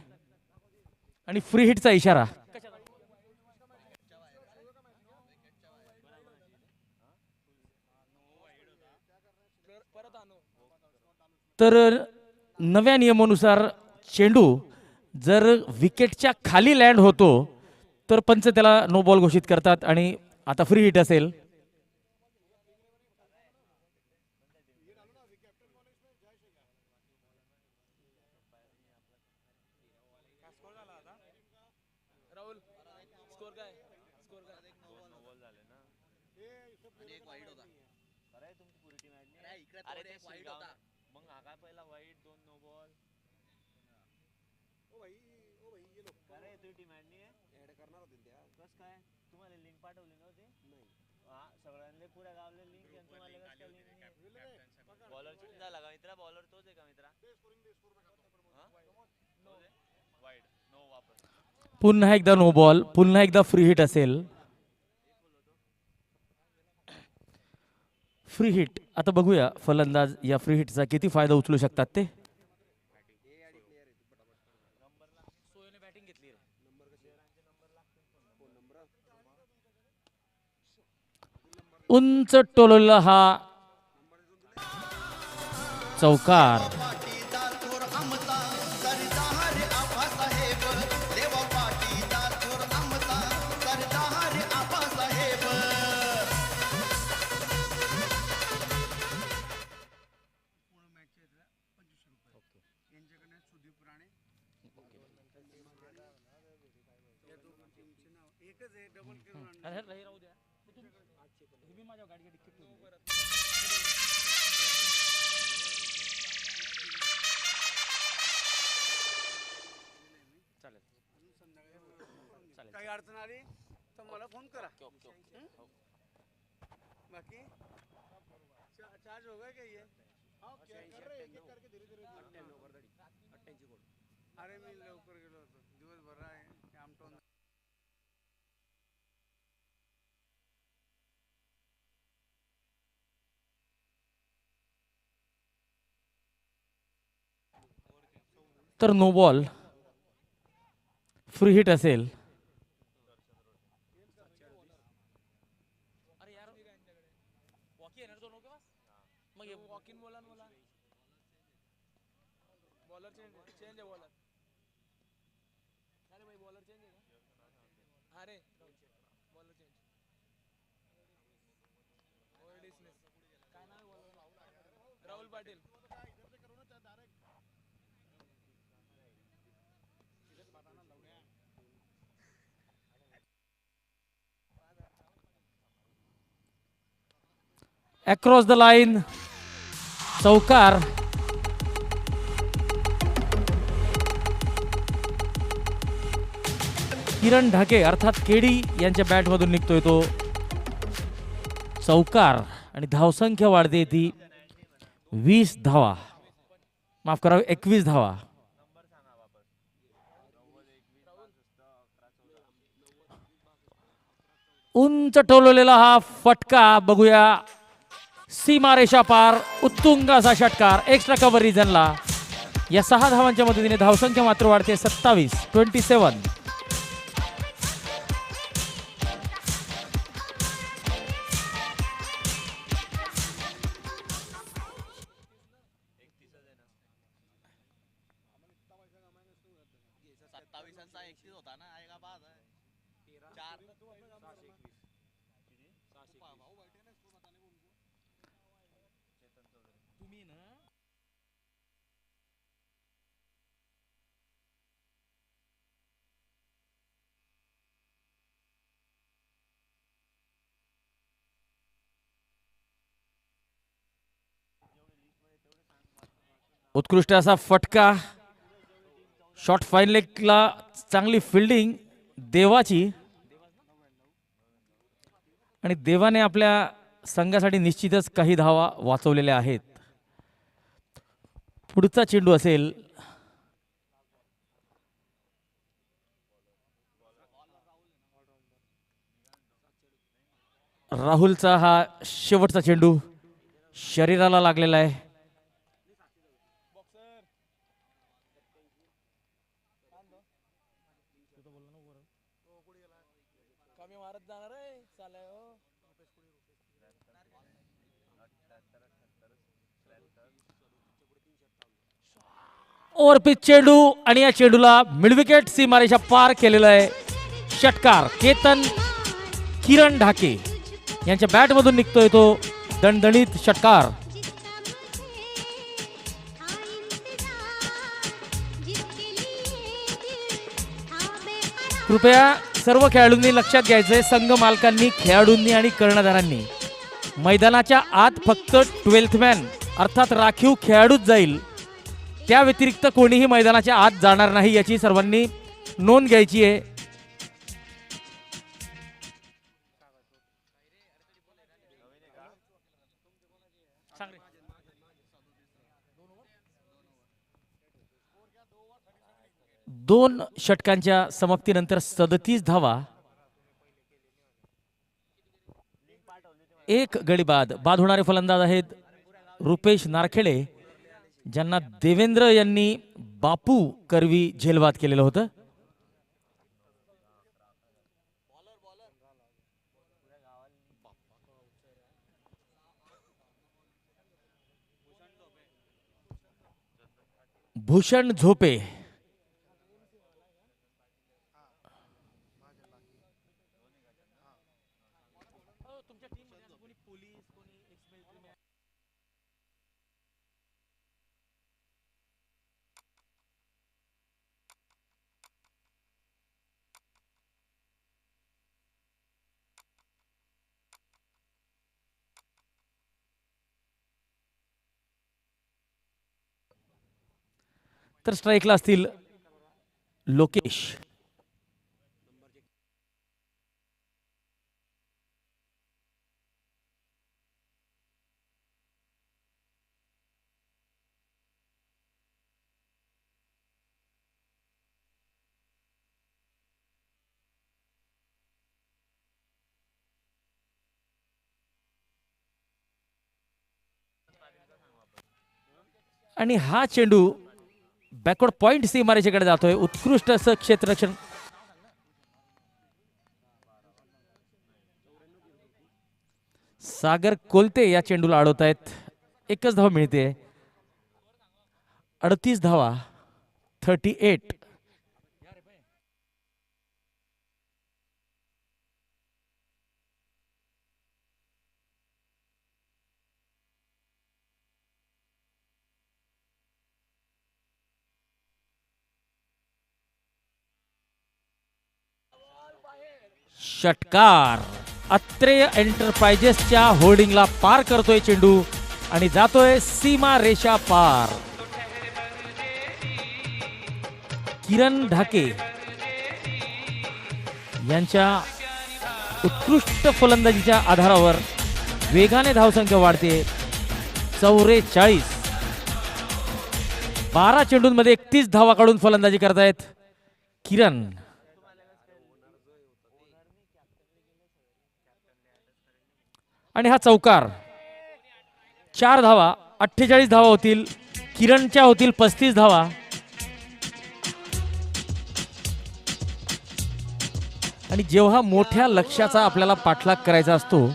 आणि फ्री हिटचा इशारा. तर नव्या नियमानुसार चेंडू जर विकेटच्या खाली लँड होतो तर पंच त्याला नो बॉल घोषित करतात आणि आता फ्री हिट असेल. पुन्हा एकदा नो बॉल, पुन्हा एकदा फ्री हिट असेल. Free hit. आता बघूया फलंदाज या फ्री हिटचा किती फायदा उचलू शकतात ते. उंच टोलला हा चौकार. पाटीदार थोर आमचा सरदार आबासाहेब देवा पाटीदार थोर आमचा सरदार आबासाहेब. काही अडचण आली तर मला फोन करा. बाकी चार्ज हो गया क्या ये? अरे मी लवकर गेलो होतो, दिवसभर आहे आमटोन. तर नो बॉल, फ्री हिट असेल. अक्रॉस द लाईन चौकार. किरण ढाके अर्थात केडी यांच्या बॅटमधून निघतोय तो चौकार आणि धावसंख्या वाढते ती 20 धावा, माफ करा 21 धावा. उंच टोललेला हा फटका बघूया. सीमारेषा पार, उत्तुंग असा षटकार एक्स्ट्रा कव्हर रिजनला. या 6 धावांच्या मदतीने धावसंख्या मात्र वाढते 27. उत्कृष्ट असा फटका. शॉट फाईन लेगला चांगली फिल्डिंग देवाची आणि देवाने आपल्या संघासाठी निश्चितच काही धावा वाचवलेल्या आहेत. पुढचा चेंडू असेल राहुलचा. हा शेवटचा चेंडू शरीराला लागलेला आहे. कमी मारत जाणार आहे चालय हो. ओव्हरपिच चेंडू आणि या चेंडूला मिडविकेट सीमारेषा पार केलेला आहे. षटकार केतन किरण ढाके यांच्या बॅटमधून निघतोय तो दणदणीत षटकार. कृपया सर्व खेळाडूंनी लक्षात घ्यायचंय, संघ मालकांनी, खेळाडूंनी आणि कर्णधारांनी मैदानाच्या आत फक्त 12th मॅन अर्थात राखीव खेळाडूच जाईल. त्या व्यतिरिक्त कोणीही मैदानाच्या आत जाणार नाही याची सर्वांनी नोंद घ्यायची आहे. दोन षटकांच्या समाप्तीनंतर 37 धावा, एक गडी बाद. बाद होणारे फलंदाज आहेत रुपेश नारखेडे, ज्यांना देवेंद्र यांनी बापू करवी झेलबाद केलेलं होतं. भूषण झोपे तर स्ट्राईकला असतील लोकेश. आणि हा चेंडू बॅकवर्ड पॉइंट सीमारेषेकडे जातोय. उत्कृष्ट असं क्षेत्ररक्षण. सागर कोलते या चेंडूला अडवतायत. एकच धाव मिळते. 38 धावा, 38. षटकार अत्रेय एंटरप्राइजेसच्या होर्डिंगला पार करतोय चेंडू आणि जातोय सीमा रेषा पार. किरण ढाके यांच्या उत्कृष्ट फलंदाजीच्या आधारावर वेगाने धावसंख्या वाढते. 44. 12 चेंडूंमध्ये 31 धावा काढून फलंदाजी करतायत किरण. आणि हा चौकार. 4 धावा, 48 धावा होतील. किरणच्या होतील 35 धावा. आणि जेव्हा मोठ्या लक्ष्याचा आपल्याला पाठलाग करायचा असतो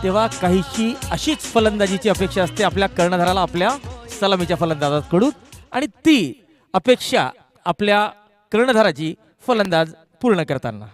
तेव्हा काहीशी अशीच फलंदाजीची अपेक्षा असते आपल्या कर्णधाराला आपल्या सलामीच्या फलंदाजाकडून, आणि ती अपेक्षा आपल्या कर्णधाराची फलंदाज पूर्ण करताना.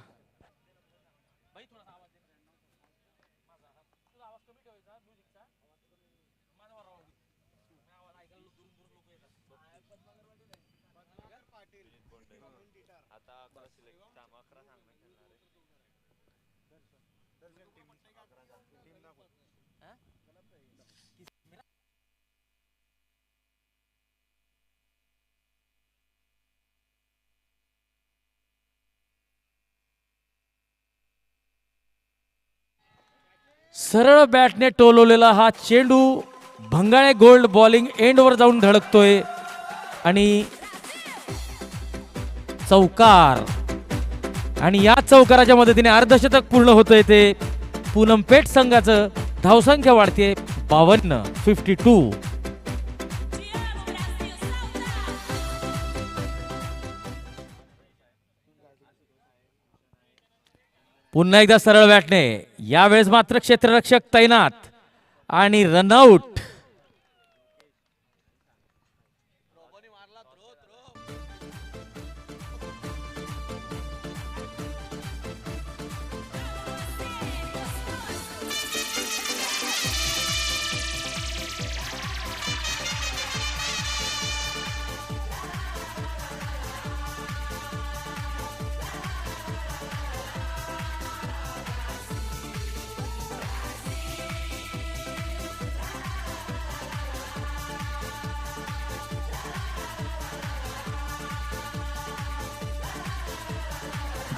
सरळ बॅटने टोलवलेला हा चेंडू भंगाळे गोल्ड बॉलिंग एंडवर जाऊन धडकतोय आणि चौकार. आणि या चौकाराच्या मदतीने अर्धशतक पूर्ण होतंय. ते पूनमपेठ संघाचं धावसंख्या वाढते 52, 52. पुन्हा एकदा सरळ बॅटने, यावेळेस मात्र क्षेत्ररक्षक तैनात आणि रनआउट.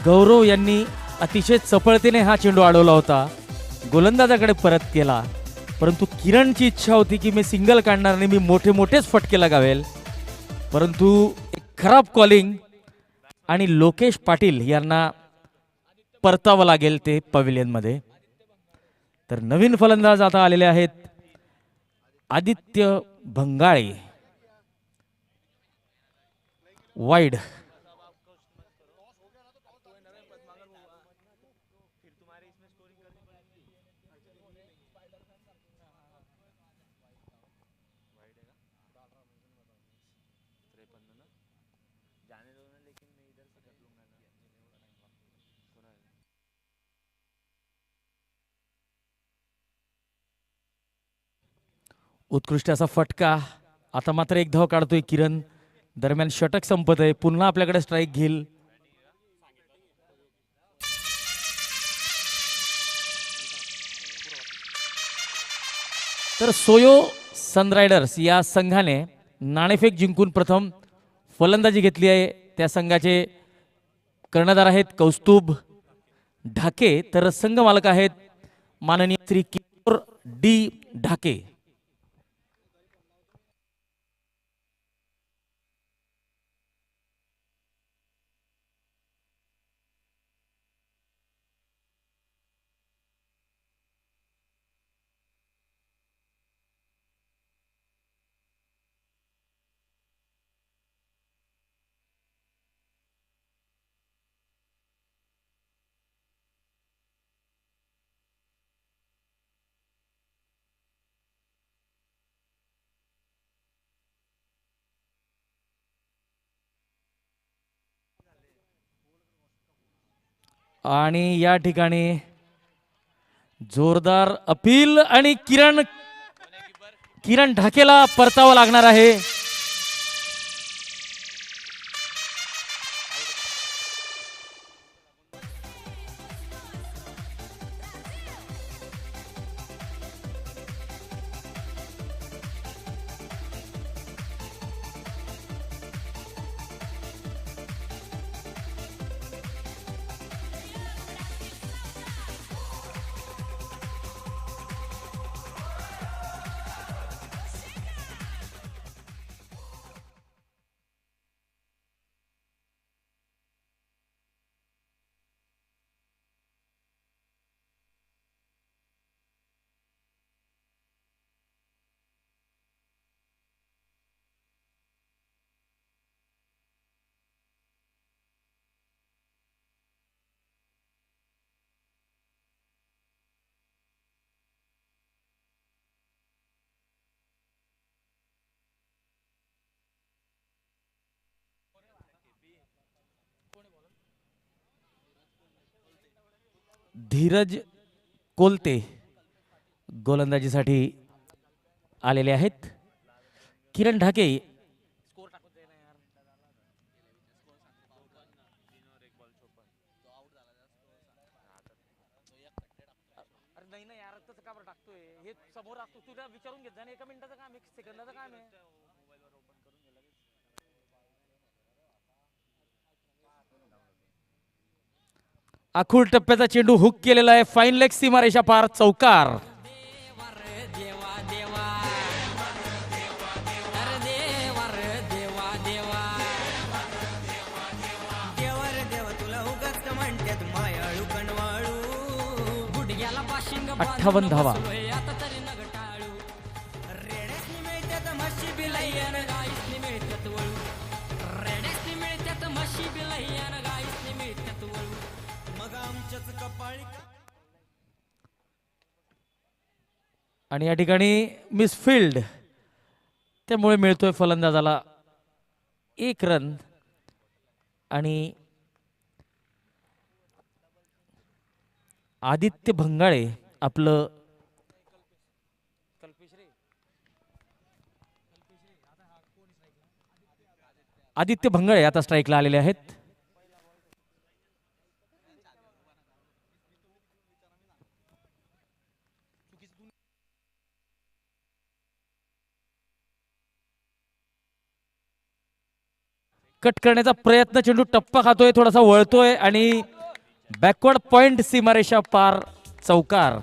गौरव यांनी अतिशय चपळतेने हा चेंडू अडवला होता, गोलंदाजाकडे परत केला, परंतु किरणची इच्छा होती की मी सिंगल काढणार नाही, मी मोठे मोठेच फटके लगावेल, परंतु एक खराब कॉलिंग आणि लोकेश पाटील यांना परतावं लागेल ते पवेलियन मध्ये. तर नवीन फलंदाज आता आलेले आहेत आदित्य भंगाळे. वाईड. उत्कृष्ट असा फटका. आता मात्र एक धाव काढतोय किरण. दरम्यान षटक संपत आहे, पुन्हा आपल्याकडे स्ट्राईक घेईल. तर सोयो सनरायडर्स या संघाने नाणेफेक जिंकून प्रथम फलंदाजी घेतली आहे. त्या संघाचे कर्णधार आहेत कौस्तुभ ढाके, तर संघ मालक आहेत माननीय श्री किशोर डी ढाके. आणि या ठिकाणी जोरदार अपील आणि किरण ढाकेला परतावं लागणार आहे. धीरज कोलते गोलंदाजीसाठी आलेले आहेत. किरण ढाके आखूड टप्प्याचा चेंडू हुक केलेला आहे. फाईन लेग सीमारेषा पार, चौकार. अठ्ठावन्न धावा. मग आमच्याच कपाळ आणि या ठिकाणी मिसफिल्ड, त्यामुळे मिळतोय फलंदाजाला 1 रन. आणि आदित्य भंगाळे आपलं आदित्य भंगाळे आता स्ट्राईकला आलेले आहेत. कट करण्याचा प्रयत्न, चेंडू टप्पा खातोय, थोडासा वळतोय आणि बॅकवर्ड पॉइंट, सीमारेषा पार, चौकार.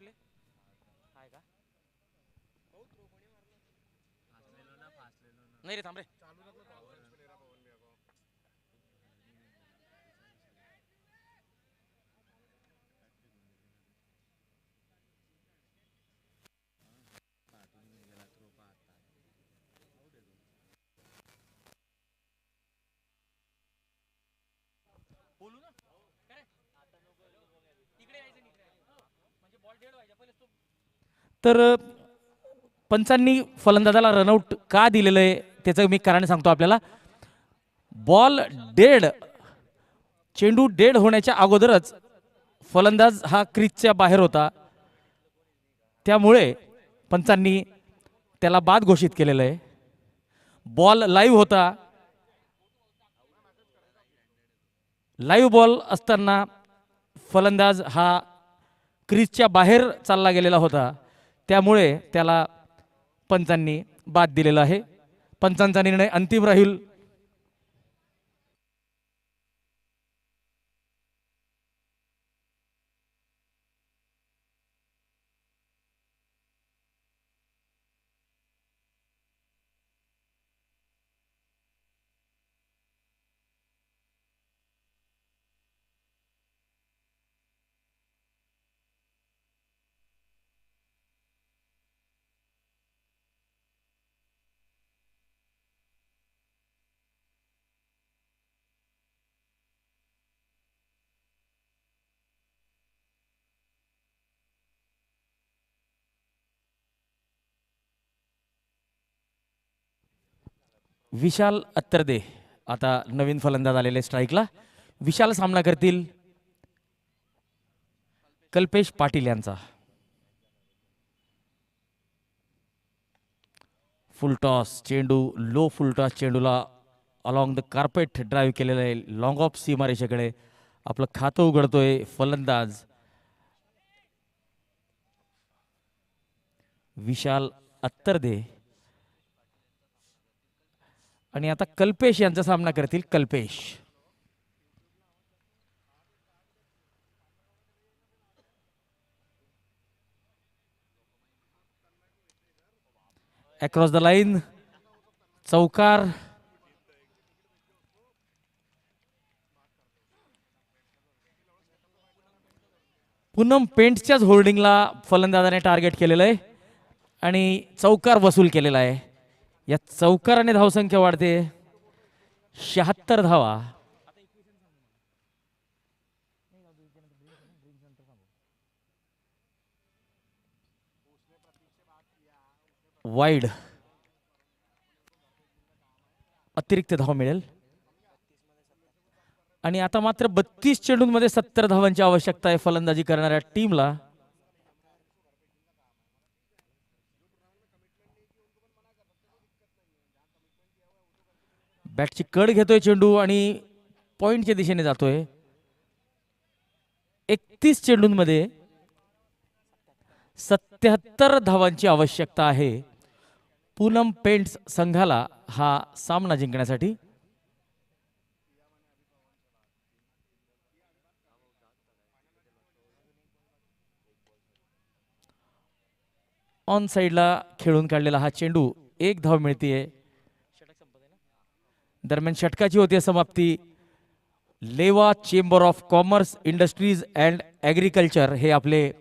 प्ले आहे का नाही रे थांब रे बोलू ना काय इकडे यायचं नाही म्हणजे बॉल डेड व्हायचा पहिले तर पंचांनी फलंदाजाला रनआउट का दिलेलं आहे त्याचं मी कारण सांगतो आपल्याला बॉल डेड चेंडू डेड होण्याच्या अगोदरच फलंदाज हा क्रीजच्या बाहेर होता त्यामुळे पंचांनी त्याला बाद घोषित केलेलं आहे बॉल लाईव्ह होता लाईव्ह बॉल असताना फलंदाज हा क्रीजच्या बाहेर चालला गेलेला होता त्यामुळे त्याला पंचांनी बाद दिलेला आहे पंचांचा निर्णय अंतिम राहील विशाल अत्तरदे आता नवीन फलंदाज आलेले स्ट्राईकला विशाल सामना करतील कल्पेश पाटील यांचा फुल टॉस चेंडू लो फुल टॉस चेंडूला अलॉंग द कार्पेट ड्राईव्ह केलेलं आहे लॉंग ऑफ सीमारेषेकडे आपलं खातं उघडतोय फलंदाज विशाल अत्तरदे आणि आता कल्पेश यांचा सामना करतील कल्पेश अक्रॉस द लाईन चौकार पूनम पेंटच्याच होल्डिंगला फलंदाजाने टार्गेट केलेलं आहे आणि चौकार वसूल केलेला आहे या चौकाराने धावसंख्या वाढते 76 धावा वाईड अतिरिक्त धाव मिळेल आणि आता मात्र 32 चेंडूंमध्ये 70 धावांची आवश्यकता आहे फलंदाजी करणाऱ्या टीमला बॅटची कड घेतोय चेंडू आणि पॉइंटच्या दिशेने जातोय 31 चेंडूंमध्ये 77 धावांची आवश्यकता आहे पूनम पेंट्स संघाला हा सामना जिंकण्यासाठी ऑन साइडला खेळून काढलेला हा चेंडू एक धाव मिळतीये दरम्यान षटकाची होती समाप्ती लेवा chamber of commerce industries and agriculture हे आपले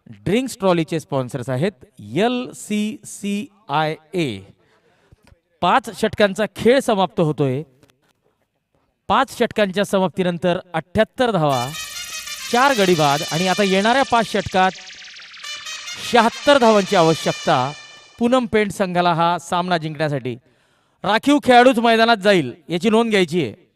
ड्रिंक्स ट्रॉलीचे स्पॉन्सर्स आहेत LCCIA 5 षटकांचा खेळ समाप्त होतोय 5 षटकांच्या समाप्तीनंतर 78 धावा 4 गडी बाद आणि आता येणाऱ्या 5 षटकात 76 धावांची आवश्यकता पूनम पेंट संघाला हा सामना जिंकण्यासाठी राखीव खेळाडूच मैदानात जाईल याची नोंद घ्यायची आहे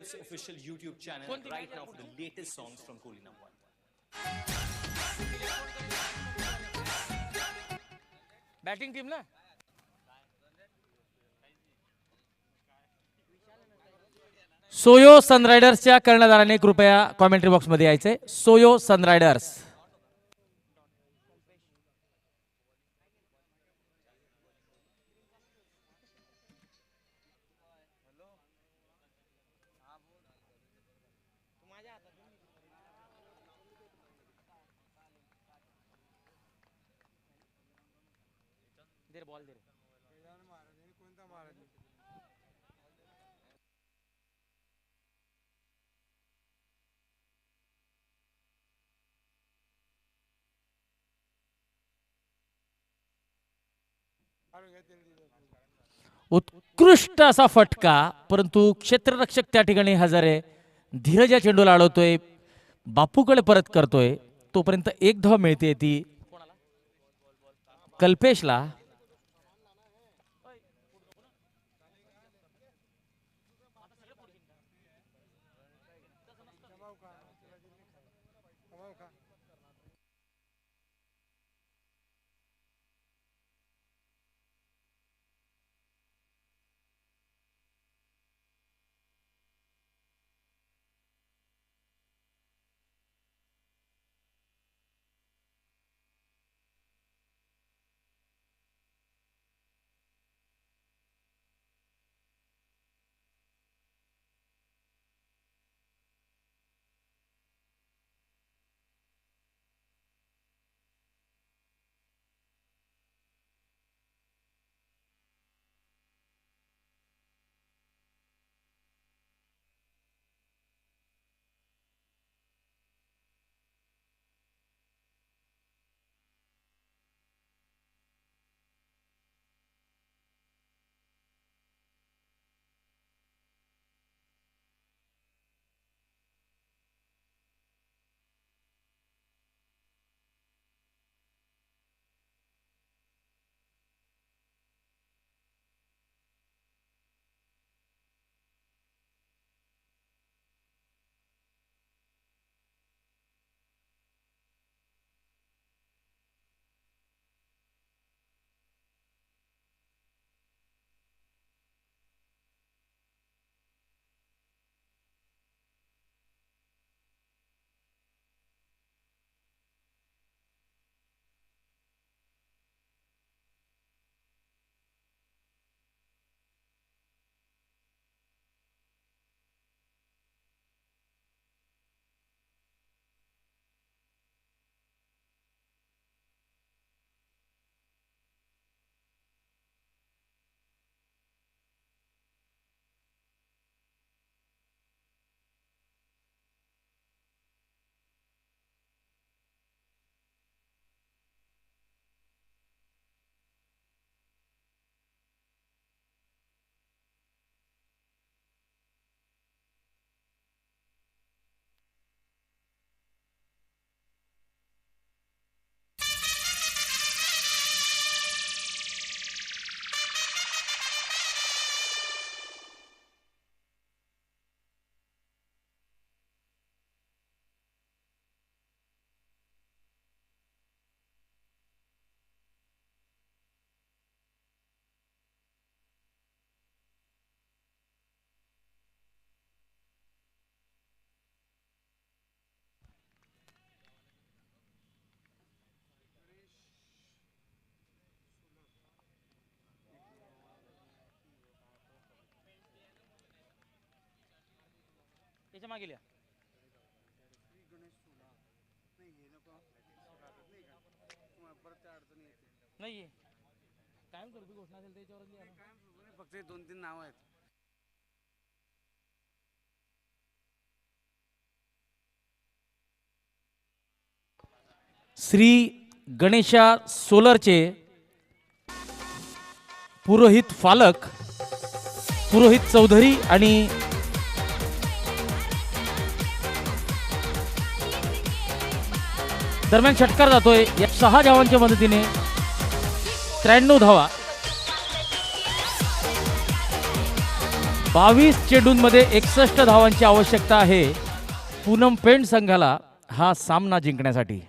Clips official YouTube channel right now for the latest songs from Kohli number 1. Batting team ना सोयो सनरायडर्सच्या कर्णधाराने कृपया कॉमेंट्री बॉक्स मध्ये यायचंय. सोयो सनरायडर्स. कोणता महाराज उत्कृष्ट असा फटका, परंतु क्षेत्ररक्षक त्या ठिकाणी हजर आहे. धीरज या चेंडूला अडवतोय, बापूकडे परत करतोय. तोपर्यंत एक धाव मिळते ती कल्पेशला. त्याच्या मागे लिहा. नाही कायम स्वरूपी घोषणा असेल त्याच्यावर लिहा ना. फक्त 2-3 नाव आहेत. श्री गणेशा सोलरचे पुरोहित फालक, पुरोहित चौधरी आणि दरम्यान षटकार जातोय. या 6 धावांच्या मदतीने 93 धावा. 22 चेंडूंमध्ये 61 धावांची आवश्यकता आहे पूनम पेंट संघाला हा सामना जिंकण्यासाठी.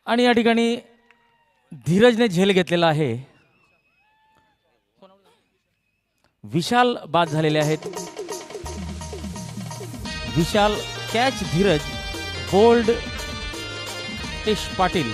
आणि या ठिकाणी धीरजने झेल घेतलेला आहे. विशाल बाद झालेले आहेत. विशाल कॅच धीरज, बोल्ड तेश पाटील.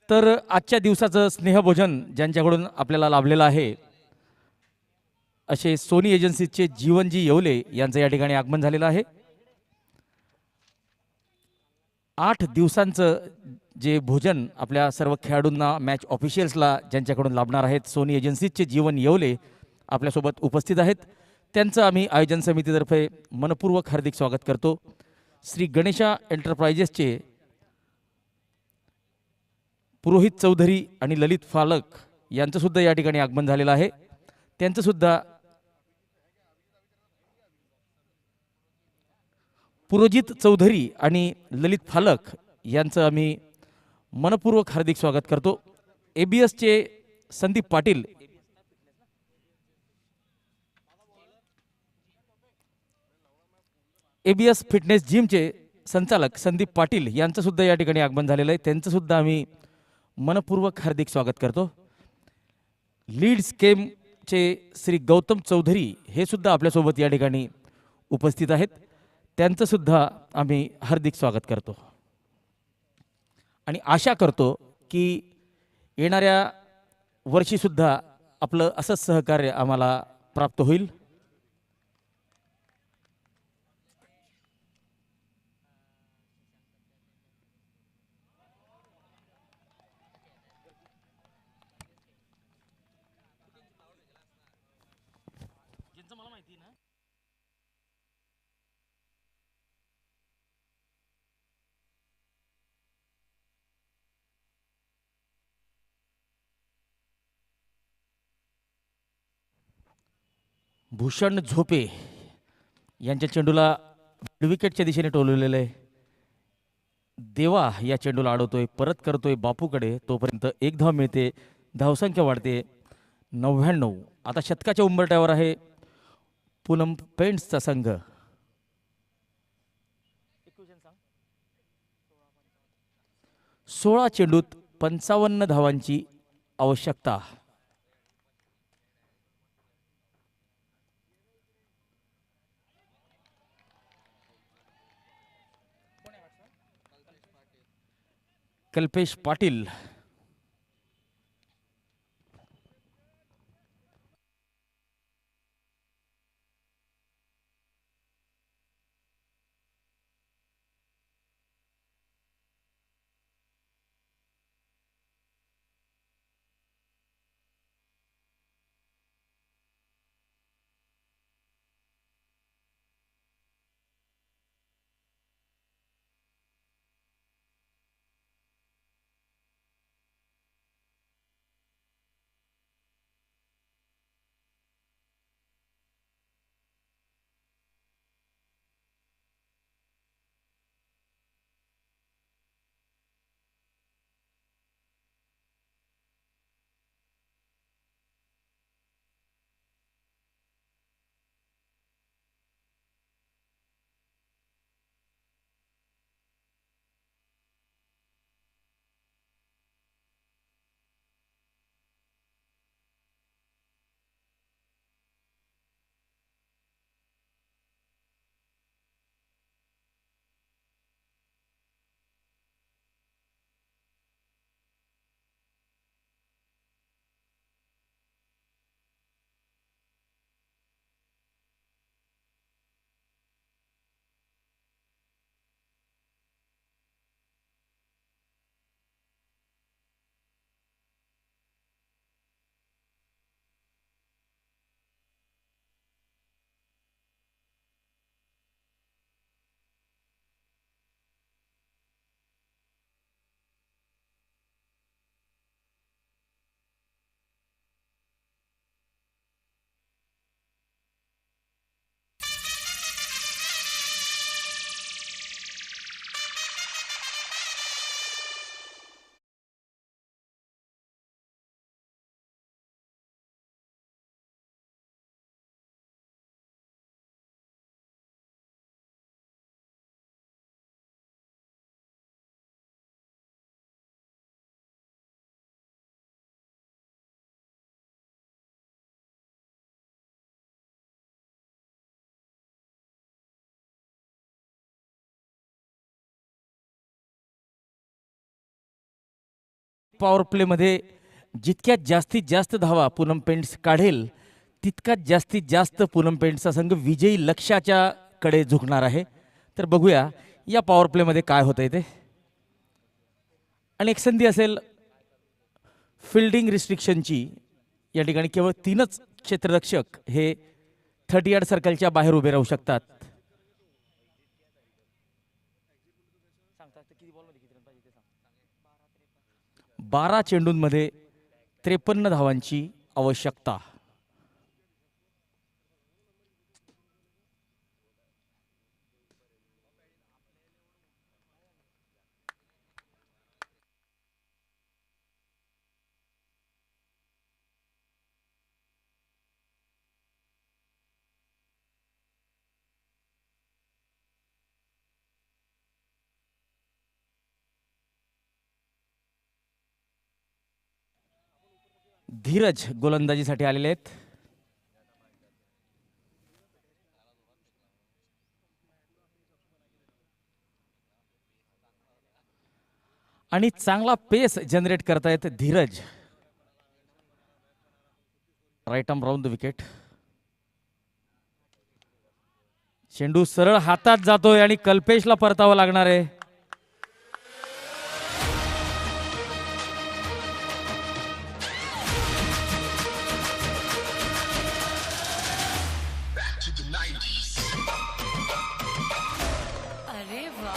तर आजच्या दिवसाचं स्नेहभोजन ज्यांच्याकडून आपल्याला लाभलेलं आहे असे सोनी एजन्सीचे जीवनजी येवले यांचं या ठिकाणी आगमन झालेलं आहे. 8 दिवसांचं जे भोजन आपल्या सर्व खेळाडूंना, मॅच ऑफिशियल्सला ज्यांच्याकडून लाभणार आहेत, सोनी एजन्सीचे जीवन येवले आपल्यासोबत उपस्थित आहेत. त्यांचं आम्ही आयोजन समितीतर्फे मनपूर्वक हार्दिक स्वागत करतो. श्री गणेशा एंटरप्राइजेसचे पुरोहित चौधरी आणि ललित फालक यांचं सुद्धा या ठिकाणी आगमन झालेलं आहे. त्यांचं सुद्धा पुरोजित चौधरी आणि ललित फालक यांचं आम्ही मनपूर्वक हार्दिक स्वागत करतो. ABSचे संदीप पाटील, ABS फिटनेस जिमचे संचालक संदीप पाटील यांचं सुद्धा या ठिकाणी आगमन झालेलं आहे. त्यांचं सुद्धा आम्ही मनपूर्वक हार्दिक स्वागत करतो. लीड्स केमचे श्री गौतम चौधरी हे सुद्धा आपल्यासोबत या ठिकाणी उपस्थित आहेत. त्यांचं सुद्धा आम्ही हार्दिक स्वागत करतो आणि आशा करतो की येणाऱ्या वर्षीसुद्धा आपलं असंच सहकार्य आम्हाला प्राप्त होईल. भूषण झोपे यांच्या चेंडूला विकेटच्या दिशेने टोलवलेलं आहे. देवा या चेंडूला अडवतोय, परत करतोय बापूकडे. तोपर्यंत एक धाव मिळते, धावसंख्या वाढते 99. आता शतकाच्या उंबरट्यावर आहे पूनम पेंट्सचा संघ. 16 चेंडूत 55 धावांची आवश्यकता. कल्पेश पाटील पॉवर प्लेमध्ये जितक्यात जास्तीत जास्त धावा पूनम पेंट्स काढेल तितकाच जास्तीत जास्त पूनम पेंट्सचा संघ विजयी लक्ष्याच्या कडे झुकणार आहे. तर बघूया या पॉवर प्लेमध्ये काय होतंय ते. आणि एक संधी असेल फिल्डिंग रिस्ट्रिक्शनची. या ठिकाणी केवळ 3च क्षेत्ररक्षक हे 30 यार्ड सर्कलच्या बाहेर उभे राहू शकतात. 12 चेंडूंमध्ये 53 धावांची आवश्यकता. धीरज गोलंदाजीसाठी आलेले आहेत. आणि चांगला पेस जनरेट करतायत Dheeraj. Right arm round the wicket. चेंडू सरळ हातात जातोय आणि कल्पेशला परतावं लागणार आहे. अरे वाह.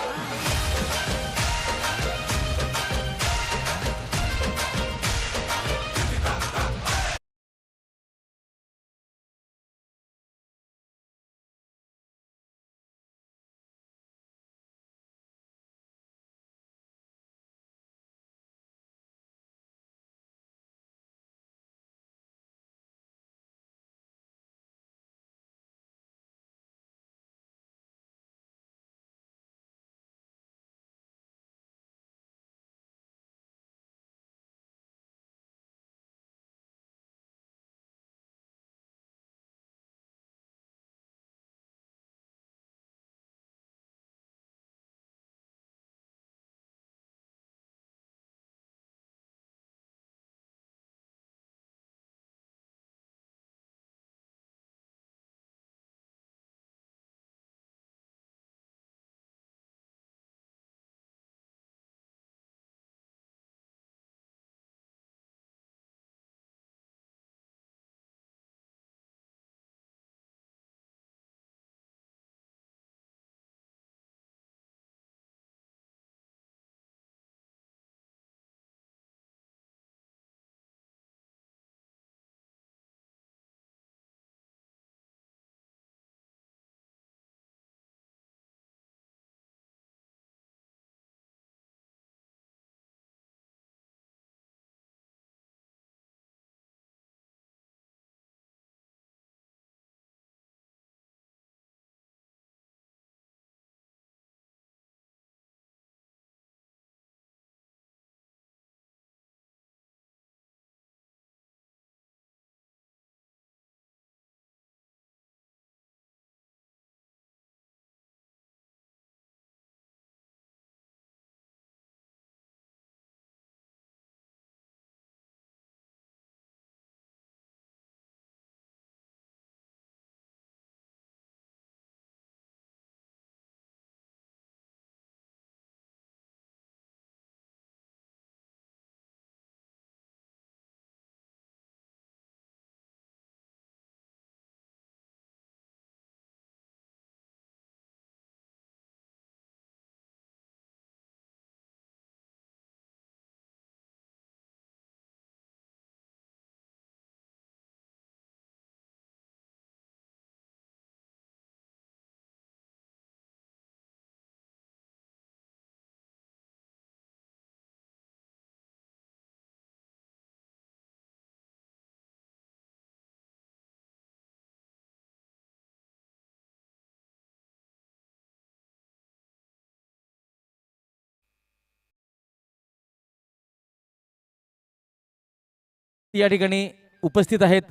या ठिकाणी उपस्थित आहेत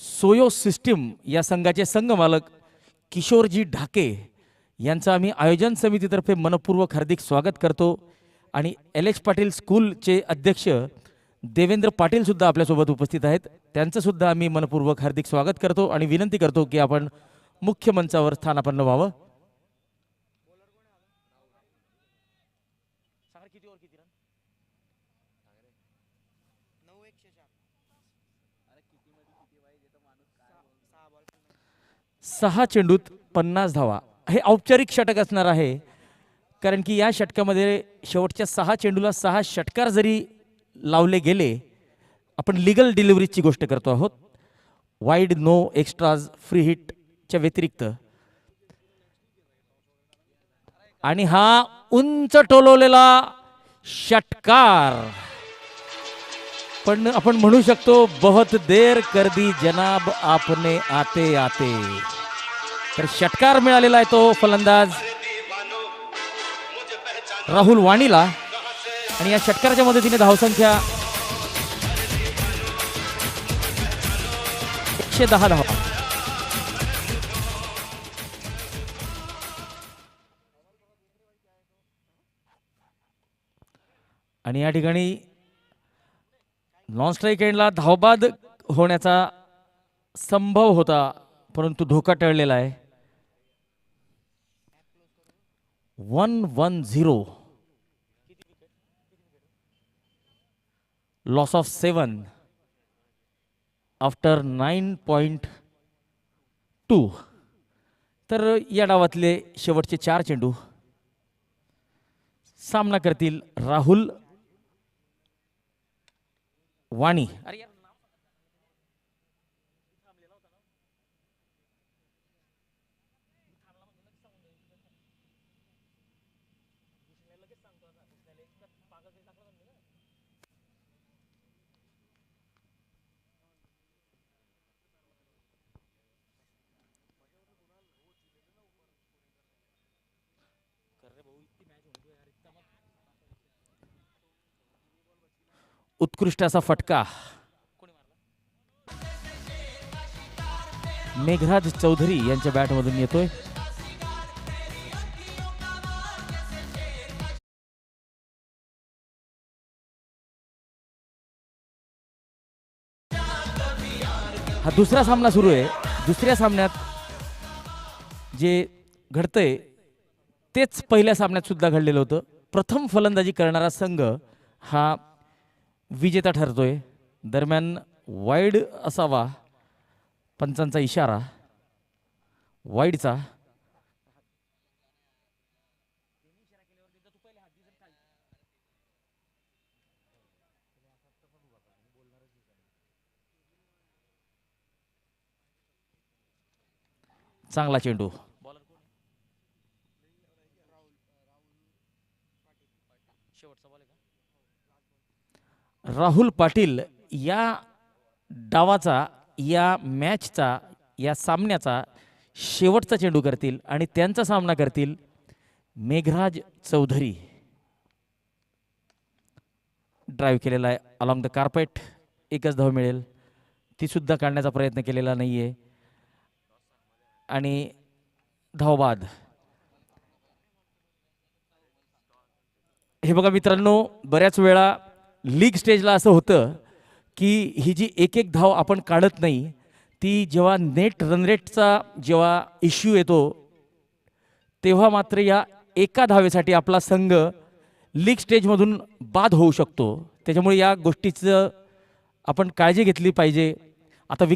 सोयो सिस्टीम या संघाचे संघमालक किशोरजी ढाके यांचं आम्ही आयोजन समितीतर्फे मनपूर्वक हार्दिक स्वागत करतो. आणि LH पाटील स्कूलचे अध्यक्ष देवेंद्र पाटील सुद्धा आपल्यासोबत उपस्थित आहेत. त्यांचं सुद्धा आम्ही मनपूर्वक हार्दिक स्वागत करतो आणि विनंती करतो की आपण मुख्य मंचावर स्थानापन्न व्हावं. सहा चेंडूत 50 धावा हे औपचारिक षटक असणार आहे, कारण की या षटकामध्ये शेवटच्या 6 चेंडूला 6 षटकार जरी लावले गेले, आपण लिगल डिलिव्हरीची गोष्ट करतो आहोत, वाईड नो एक्स्ट्राज फ्री हिटच्या व्यतिरिक्त, आणि हा उंच टोलवलेला षटकार, पण आपण म्हणू शकतो बहुत देर कर दी जनाब आपने आते आते. तर षटकार मिळालेला आहे तो फलंदाज राहुल वाणीला, आणि या षटकाराच्या मदतीने धावसंख्या 110 धावा. आणि या ठिकाणी नॉन स्ट्राईक एंडला धावबाद होण्याचा संभव होता, परंतु धोका टळलेला आहे. 1-1-0, लॉस ऑफ 7 आफ्टर 9.2. तर या डावातले शेवटचे 4 चेंडू सामना करतील राहुल वाणी. उत्कृष्ट असा फटका मेघराज चौधरी यांच्या बॅटमधून येतोय. हा दुसरा सामना सुरू आहे. दुसऱ्या सामन्यात जे घडतंय तेच पहिल्या सामन्यात सुद्धा घडलेलं होतं. प्रथम फलंदाजी करणारा संघ हा विजेता ठरतोय. दरम्यान वाईड असावा पंचांचा इशारा, वाईडचा. चांगला चेंडू. राहुल पाटील या डावाचा, या मॅचचा, या सामन्याचा शेवटचा चेंडू करतील आणि त्यांचा सामना करतील मेघराज चौधरी. ड्राईव्ह केलेला आहे अलॉंग द कार्पेट, एकच धाव मिळेल, ती सुद्धा काढण्याचा प्रयत्न केलेला नाहीये. आणि धावबाद. हे बघा मित्रांनो, बऱ्याच वेळा लीग स्टेजला असं होतं की ही जी एक एक धाव आपण काढत नाही, ती जेव्हा नेट रन रेटचा जेव्हा इश्यू येतो तेव्हा मात्र या एका धावेसाठी आपला संघ लीग स्टेजमधून बाद होऊ शकतो. त्याच्यामुळे या गोष्टीचं आपण काळजी घेतली पाहिजे.